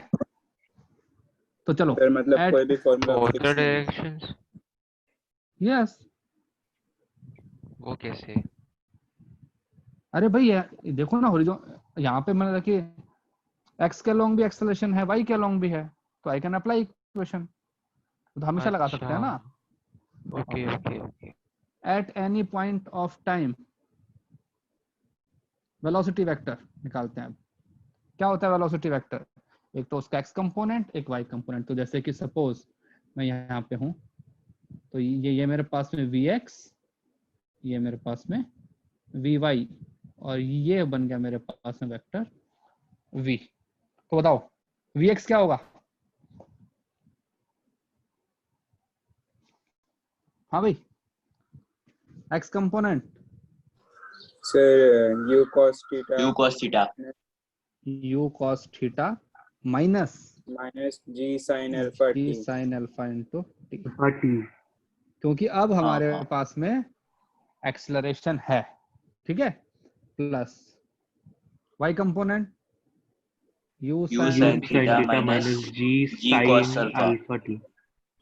तो चलो सर मतलब कोई भी फॉर्मूला बोथ फिक्स नहीं है। Directions yes. वो कैसे? अरे भाई देखो ना, हॉरिजॉन यहाँ पे मैंने देखिए एक्स के अलोंग भी एक्सेलरेशन है, वाई के अलोंग भी है, तो आई कैन अप्लाई इक्वेशन, तो हमेशा लगा सकते हैं ना। Okay okay okay. At any point of time velocity vector निकालते हैं। अब क्या होता है वेलोसिटी वेक्टर? एक तो उसका एक्स कंपोनेंट, एक वाई कंपोनेंट। तो जैसे कि सपोज मैं यहाँ पे हूँ, तो ये मेरे पास में वी एक्स, ये मेरे पास में वी वाई, और ये बन गया मेरे पास में वेक्टर v। तो बताओ vx क्या होगा? हाँ भाई, x component sir u cos theta U cos theta. u cos theta minus minus g sin alpha g t। sin alpha into T, T. क्योंकि अब हमारे हाँ। पास में एक्सेलरेशन है। ठीक है, plus y component u U sin sin sign theta theta minus minus जी G cos sign alpha. Alpha T.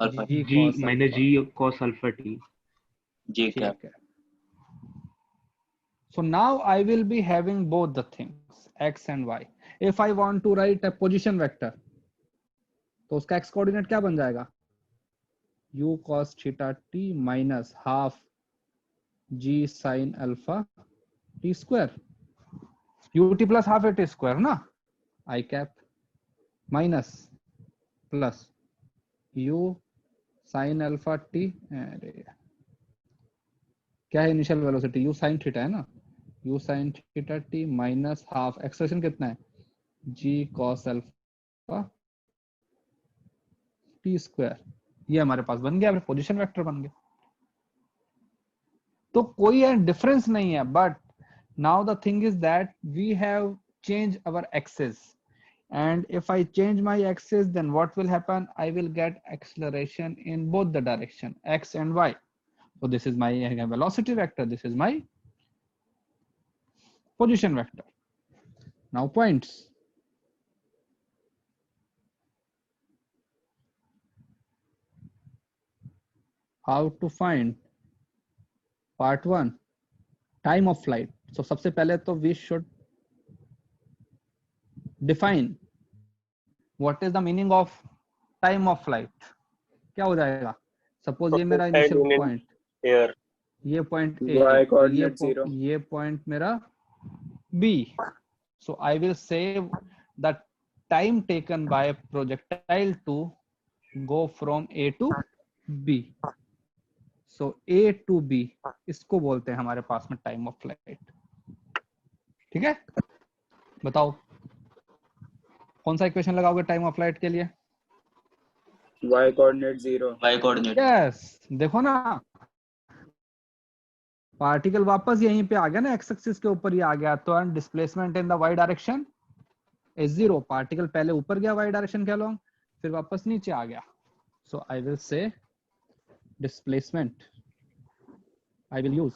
Alpha. g जी cos minus alpha. जी cos alpha T. J cap. ठीक है, so now I will be having both the things x and y. If I want to write a position vector, तो उसका x coordinate क्या बन जाएगा? u cos theta t minus half g sin alpha t square, ut plus half A T square ना, i cap minus plus u sin alpha t। अरे क्या है initial velocity? u sin theta है ना, u sin theta t minus half, expression कितना है? g cos alpha t square. ये हमारे पास बन गया, पोजीशन वेक्टर बन गया। तो कोई डिफरेंस नहीं है, but now the thing is that we have change our axis, and if I change my axis then what will happen? I will get acceleration in both the direction x and y. So this is my velocity vector, this is my position vector. Now points. How to find part 1 time of flight. So सबसे पहले तो we should define what is the meaning of time of flight. क्या हो जाएगा? Suppose ये मेरा initial point, एयर, ये पॉइंट y ए, coordinate 0। ये पॉइंट मेरा B. So I will save the time taken by projectile to go from A to B. So A to B, इसको बोलते हैं हमारे पास में टाइम ऑफ फ्लाइट। ठीक है, बताओ कौन सा इक्वेशन लगाओगे टाइम ऑफ फ्लाइट के लिए? y coordinate 0। Y coordinate. Yes, देखो ना पार्टिकल वापस यहीं पे आ गया ना, एक्स एक्सिस के ऊपर ही आ गया, तो displacement in the y direction is 0। Particle पहले ऊपर गया वाई डायरेक्शन के अलोंग, फिर वापस नीचे आ गया। So I will say displacement, I will use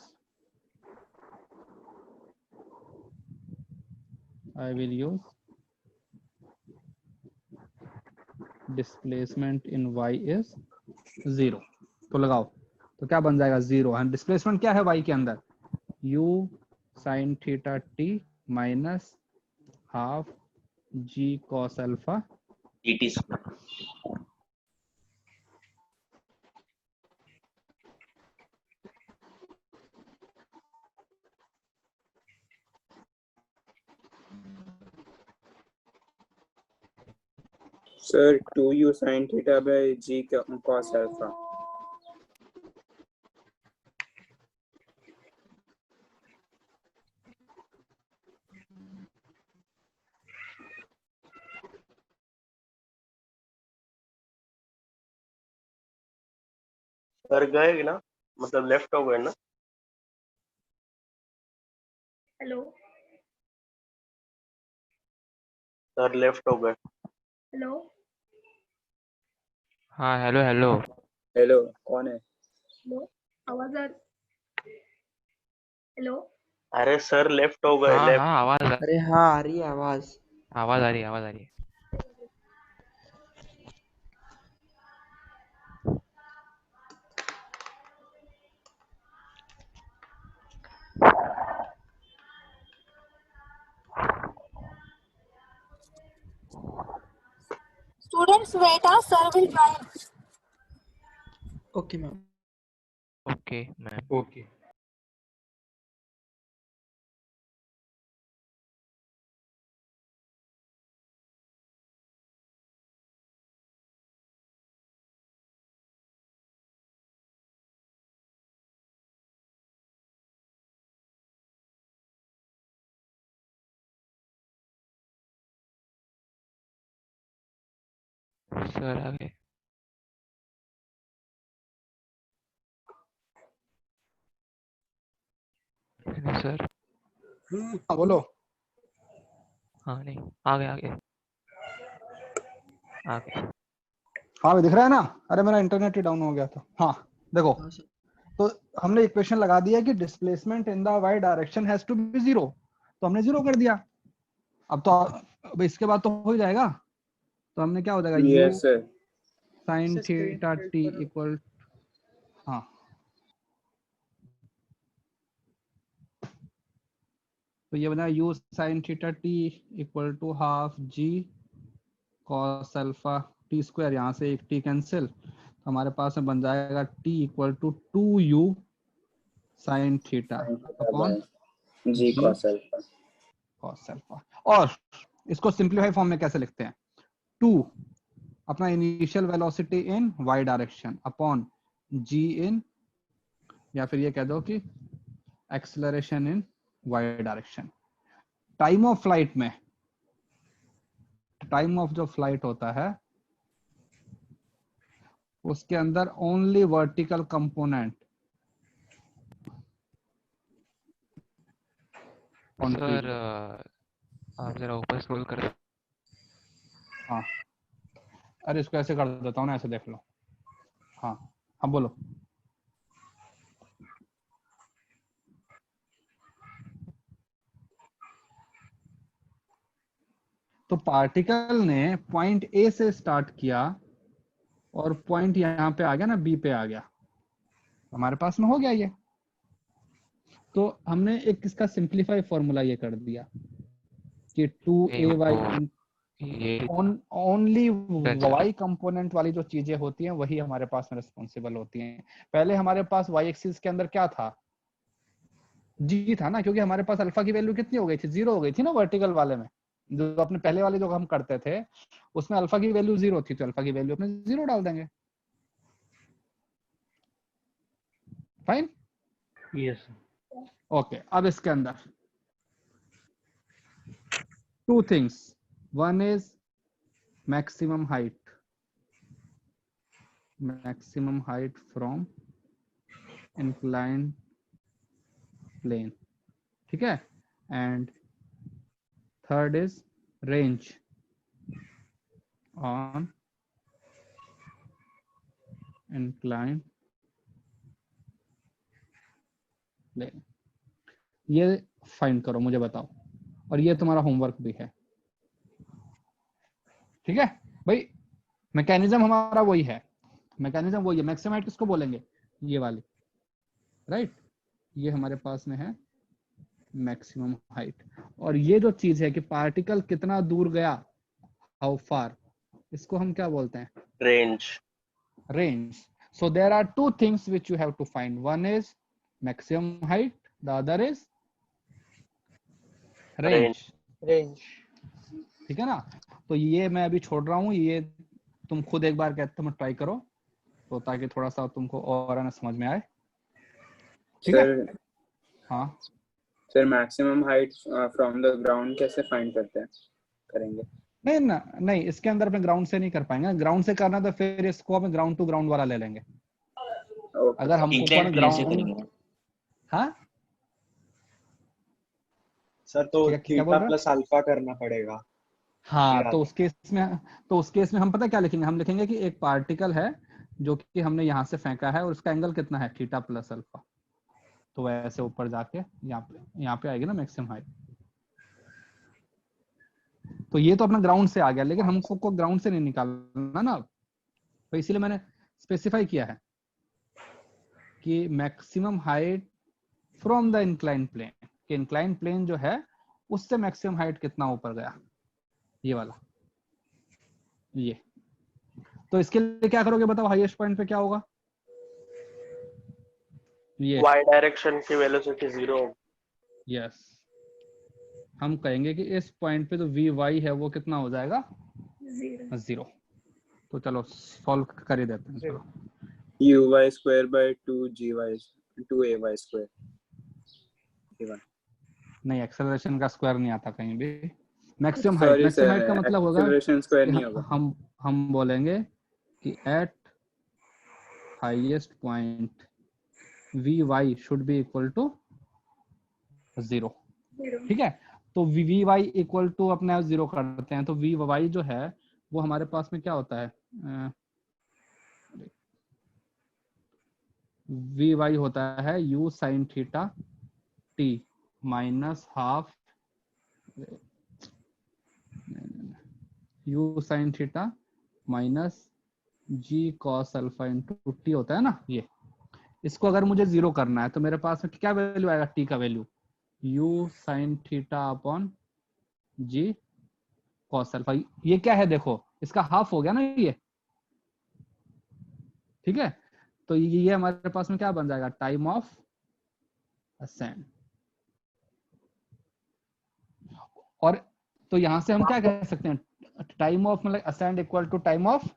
displacement in y is 0। तो लगाओ, तो क्या बन जाएगा? 0। डिस्प्लेसमेंट क्या है y के अंदर? u sin theta t minus half g cos alpha dt square. Sir 2u sin theta by g cos alpha। Sir गए ना, मतलब लेफ्ट हो गए ना। हेलो सर लेफ्ट हो गए। हेलो हाँ हेलो हेलो। हेलो कौन है? हेलो आवाज आ हेलो अरे सर लेफ्ट हो गए, हाँ लेफ्ट। हाँ आवाज अरे हाँ आ रही है आवाज। आवाज आ रही है, आवाज आ रही है। Students, wait, sir will join. Okay ma'am. Okay ma'am. Okay. Sir आ गए। Hello sir. हाँ बोलो। हाँ नहीं, आ गए आ गए आ गए। हाँ भी दिख रहा है ना। अरे मेरा इंटरनेट ही डाउन हो गया था। हाँ देखो, हाँ सर। तो हमने इक्वेशन लगा दिया कि displacement in the y direction has to be zero, तो हमने जीरो कर दिया। अब इसके बाद तो हो ही जाएगा। तो हमने क्या हो जाएगा, u yes sir. Sine theta t equal, हाँ तो ये बना u sine theta t equal to half g cos alpha t square, यहाँ से एक टी कैंसिल, तो हमारे पास में बन जाएगा t equal to 2u sine theta upon g g cos alpha। Cos alpha. और इसको सिंप्लीफाई फॉर्म में कैसे लिखते हैं, 2 अपना initial velocity in y direction upon g in, या फिर ये कह दो कि acceleration in y direction. Time of फ्लाइट में, टाइम ऑफ जो फ्लाइट होता है उसके अंदर ओनली वर्टिकल कंपोनेंट सर आप जरा ऊपर स्क्रॉल कर। हाँ अरे इसको ऐसे कर देता हूँ ना, ऐसे देख लो। हाँ अब बोलो। तो पार्टिकल ने पॉइंट ए से स्टार्ट किया और पॉइंट यहाँ पे आ गया ना, बी पे आ गया, हमारे पास में हो गया ये। तो हमने एक इसका सिंप्लीफाई फॉर्मूला ये कर दिया कि 2ay ये ओनली सर वाई कंपोनेंट वाली जो चीजें होती हैं वही हमारे पास में रिस्पॉन्सिबल होती हैं। पहले हमारे पास वाई एक्सिस के अंदर क्या था, जी था ना, क्योंकि हमारे पास अल्फा की वैल्यू कितनी हो गई थी, जीरो हो गई थी ना वर्टिकल वाले में। जो अपने पहले वाले जो हम करते थे उसमें अल्फा की वैल्यू जीरो थी, तो अल्फा की वैल्यू अपने जीरो डाल देंगे। फाइन। यस। ओके अब इसके अंदर two things, one is maximum height from inclined plane, ठीक है, and third is range on inclined plane. ये फाइंड करो, मुझे बताओ, और ये तुम्हारा होमवर्क भी है, ठीक है भाई। मैकेनिज्म हमारा वही है, मैकेनिज्म वही है। मैक्सिमम हाइट किसको बोलेंगे, ये वाली, राइट। ये हमारे पास में है मैक्सिमम हाइट। और ये जो चीज है कि पार्टिकल कितना दूर गया, हाउ फार, इसको हम क्या बोलते हैं? Range. Range. So there are two things which you have to find. One is maximum height, the other is range. Range. ठीक है ना? तो ये मैं अभी छोड़ रहा हूँ, ये तुम खुद एक बार कहते में ट्राई करो, तो ताकि थोड़ा सा तुमको और ना समझ में आए। ठीक है? सर हाँ sir maximum height from the ground कैसे फाइंड करते हैं, करेंगे? नहीं ना, नहीं इसके अंदर अपने ग्राउंड से नहीं कर पाएंगे। ग्राउंड से करना तो फिर इसको हमें ग्राउंड टू ग्राउंड वाला ले लेंगे। अगर हमको इंक्लाइन प्लेन से करेंगे ग्राउंड, ना। हाँ सर तो क्या बोल थीटा रहे हो? प्लस अल्फा करना पड़ेगा। हाँ यार। तो उस केस में हम पता क्या लिखेंगे? हम लिखेंगे कि एक पार्टिकल है जो कि हमने यहाँ से फेंका है और उसका एंगल कितना है? Theta plus alpha. तो वैसे ऊपर जाके यहाँ पे आएगी ना मैक्सिमम हाइट। तो ये तो अपना ग्राउंड से आ गया, लेकिन हमको को ग्राउंड से नहीं निकालना ना, तो इसीलिए मैंने स्पेसिफाई किया है कि maximum height from the incline plane, कि इंक्लाइन प्लेन जो है उससे मैक्सिमम हाइट कितना ऊपर गया, ये वाला। ये तो इसके लिए क्या करोगे बताओ? हाईएस्ट पॉइंट पे क्या होगा? ये y डायरेक्शन की वेलोसिटी 0। यस, हम कहेंगे कि इस पॉइंट पे तो वी वाई है वो कितना हो जाएगा? 0। तो चलो सॉल्व कर ही देते हैं। चलो uy square by 2ay square। नहीं, एक्सेलरेशन का स्क्वायर नहीं आता कहीं भी। मैक्सिमम Sorry हाइट sir, का मतलब होगा acceleration square कि नहीं होगा। हम बोलेंगे कि at highest point v y should be equal to 0। ठीक है? तो वी वाई इक्वल टू अपने आप 0 करते हैं, तो वी वाई जो है वो हमारे पास में क्या होता है? वी वाई होता है u sine theta t minus half u sine theta minus g cos alpha into T होता है ना। ये इसको अगर मुझे 0 करना है तो मेरे पास में क्या वैल्यू आएगा? t का value u sign theta upon g cos alpha. ये क्या है देखो, इसका हाफ हो गया ना ये। ठीक है? तो ये हमारे पास में क्या बन जाएगा? Time of ascend. और तो यहां से हम क्या कह सकते हैं? टाइम ऑफ मतलब ascend equal to time of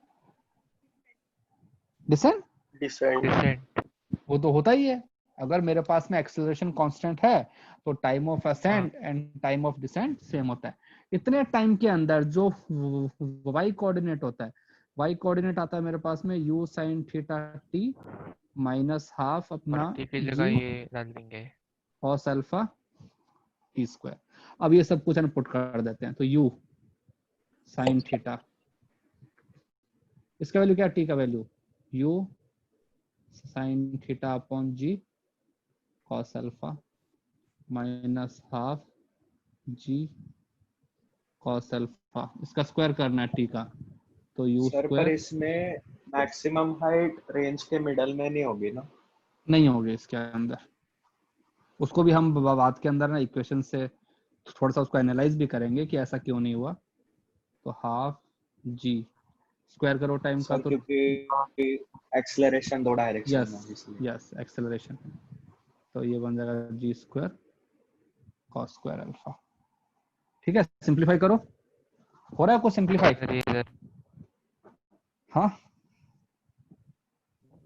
descend. Descent. वो तो होता ही है। अगर मेरे पास में एक्सेलरेशन कांस्टेंट है तो time of ascend and time of descend same होता है। इतने टाइम के अंदर जो y कोऑर्डिनेट होता है, y कोऑर्डिनेट आता है मेरे पास में u sin theta t minus half अपना और t की जगह g ये डाल देंगे। cos alpha t square. अब ये सब कुछ हम पुट कर देते हैं, तो u sin थीटा, इसका वैल्यू क्या है? t का value u sin theta upon g cos alpha minus half g cos alpha. इसका स्क्वायर करना है t का, तो u सर पर स्क्वायर इसमें मैक्सिमम हाइट रेंज के मिडल में नहीं होगी ना? नहीं होगी इसके अंदर। उसको भी हम बात के अंदर ना इक्वेशन से थोड़ा सा उसको एनालाइज भी करेंगे कि ऐसा क्यों नहीं हुआ। तो हाफ g स्क्वायर करो टाइम का, सर तो क्योंकि एक्सेलरेशन 2 डायरेक्शन में है यस इसलिए। यस एक्सेलरेशन, तो ये बन जाएगा g square cos square alpha. ठीक है? सिंपलीफाई करो। हो रहा है आपको सिंपलीफाई? सर ये इधर हाँ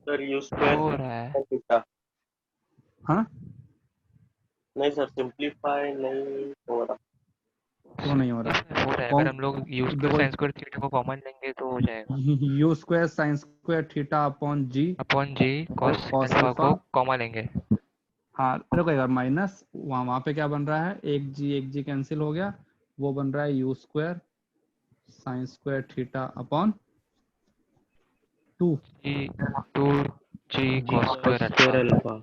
सर u स्क्वायर हो रहा है। थीटा। हाँ, नहीं सर, सिंपलीफाई नहीं हो रहा। क्यों नहीं हो रहा? हो रहा है। अगर हम लोग u square sin square theta को कॉमन लेंगे तो हो जाएगा। u square sine square theta upon g upon g cos cos alpha alpha. को कॉमा लेंगे। हाँ देखो यार, माइनस वहां पे क्या बन रहा है? एक जी कैंसिल हो गया, वो बन रहा है u square sine square theta upon 2 जी cos square alpha.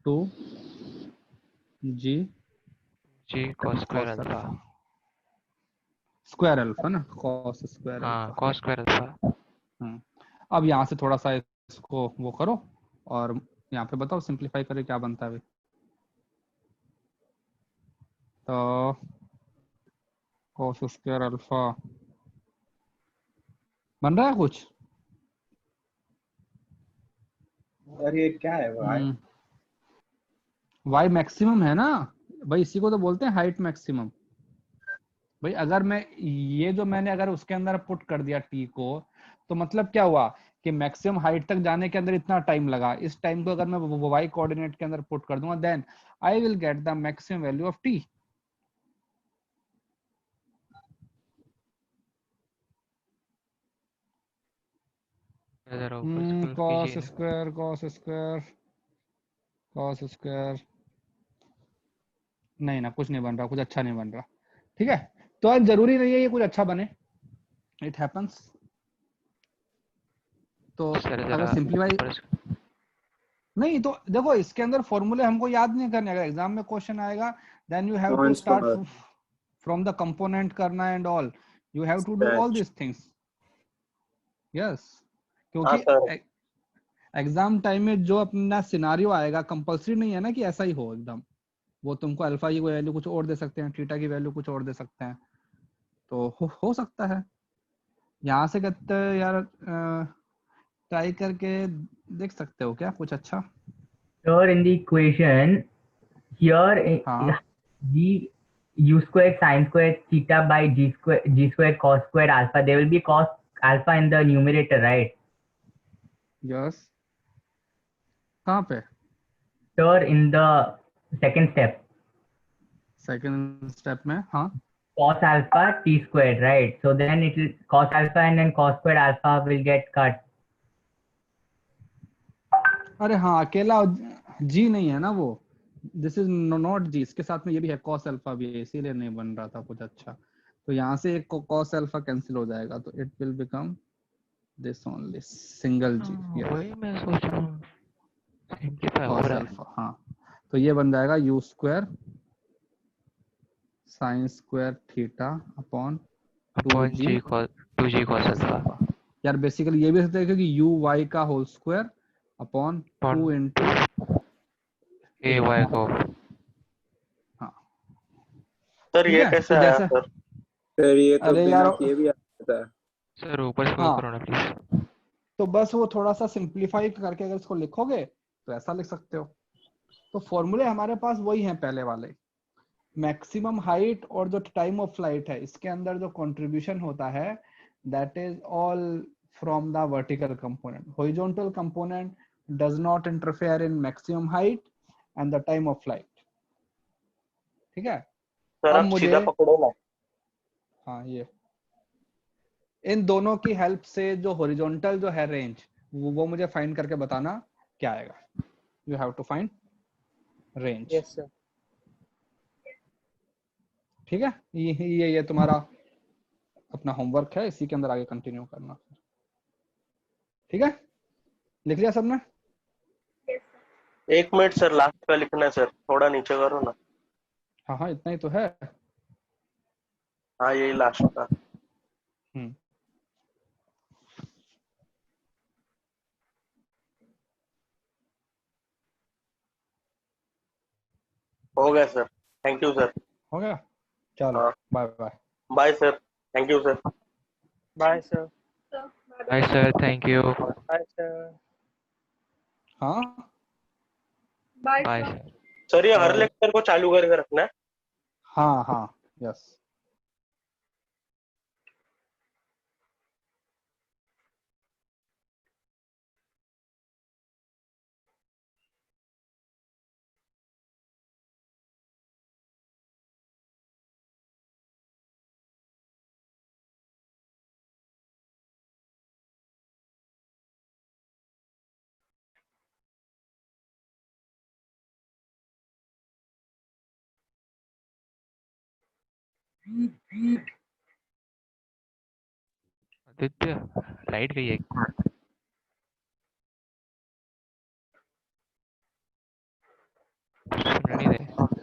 2 g cos square cos alpha. Alpha square alpha ना, cos स्क्वायर हाँ अल्फा। cos square alpha. अब यहाँ से थोड़ा सा इसको वो करो और यहाँ पे बताओ सिंपलीफाई करके क्या बनता है। तो cos स्क्वायर अल्फा बन रहा है कुछ? सर ये क्या है भाई? वाई मैक्सिमम है ना भाई, इसी को तो बोलते हैं हाइट मैक्सिमम। भाई अगर मैं ये जो मैंने अगर उसके अंदर पुट कर दिया टी को, तो मतलब क्या हुआ कि मैक्सिमम हाइट तक जाने के अंदर इतना टाइम लगा, इस टाइम को अगर मैं वाई कोऑर्डिनेट के अंदर पुट कर दूंगा, then I will get the maximum value of t. जरा ऊपर स्क्रॉल कॉस कीजिए। Square cos square cos square, नहीं ना, कुछ नहीं बन रहा, कुछ अच्छा नहीं बन रहा। ठीक है, तो आज जरूरी नहीं है ये कुछ अच्छा बने, इट हैपेंस। तो सर अगर जरा सिंप्लीफाई ऊपर नहीं, तो देखो इसके अंदर फॉर्मूले हमको याद नहीं करने, अगर एग्जाम में क्वेश्चन आएगा then you have to Points start for from the component करना and all, you have to do all batch. This things. Yes, हाँ क्योंकि सर। एग्जाम टाइम में जो अपना सिनारियो आएगा कंपलसरी नहीं है ना कि ऐसा ही हो एकदम, वो तुमको अल्फा की वैल्यू कुछ और दे सकते हैं, थीटा की वैल्यू कुछ और दे सकते हैं, तो हो सकता है। यहाँ से कहते हैं यार, ट्राई करके देख सकते हो क्या कुछ अच्छा? Sir, in the equation here, हाँ g u squared sin squared theta by g squared cos squared alpha. There will be cos alpha in the numerator, right? Yes, कहाँ पे? Sir, in the second step, second step में, हाँ cos alpha t squared, right? So then it will cos alpha and then cos squared alpha will get cut. अरे हाँ, अकेला जी नहीं है ना वो, दिस इज नॉट जी, इसके साथ में ये भी है, cos अल्फा भी है, इसीलिए नहीं बन रहा था कुछ अच्छा। तो यहाँ से एक cos अल्फा कैंसिल हो जाएगा, तो it will become this only single g, वही मैं सोच रहा हूँ सिंपलीफाई हो cos रहा है। अल्फा। हाँ, तो ये बन जाएगा u square sine square theta upon upon g cos 2g cos cos alpha alpha. यार बेसिकली ये भी सकते हैं क्योंकि u y का whole square upon 2 into a y को। हाँ सर ठीक ये है, कैसे तो आया जैसे सर? सर ये तो अरे बिना यार, किए भी आ जाता है। सर ऊपर स्क्रॉल हाँ करो ना प्लीज। तो बस वो थोड़ा सा सिंप्लीफाई करके अगर इसको लिखोगे तो ऐसा लिख सकते हो। तो फॉर्मूले हमारे पास वही हैं पहले वाले, मैक्सिमम हाइट और जो टाइम ऑफ फ्लाइट है, इसके अंदर जो कंट्रीब्यूशन होता है that is all from the vertical component, horizontal component does not interfere in maximum height and the time of flight. ठीक है, सर अब आप मुझे, सीधा पकड़ो ना। हाँ ये इन दोनों की हेल्प से जो हॉरिजॉन्टल जो है रेंज, वो मुझे फाइंड करके बताना क्या आएगा। You have to find range. Yes sir. ठीक है, ये तुम्हारा अपना होमवर्क है, इसी के अंदर आगे कंटिन्यू करना। ठीक है, लिख लिया सबने? एक मिनट सर, लास्ट का लिखना है सर, थोड़ा नीचे करो ना। हाँ हाँ, इतना ही तो है। हाँ यही लास्ट का। हो गया सर, थैंक यू सर। हो गया, चलो हाँ bye bye. Bye sir, thank you sir. Bye sir. Bye sir, thank you. Bye sir. हाँ bye bye sir. Sir. Sir ये हर बाय। लेक्चर को चालू करके रखना है। हाँ हाँ, यस। आदित्य लाइट गई है। सुन नहीं दे।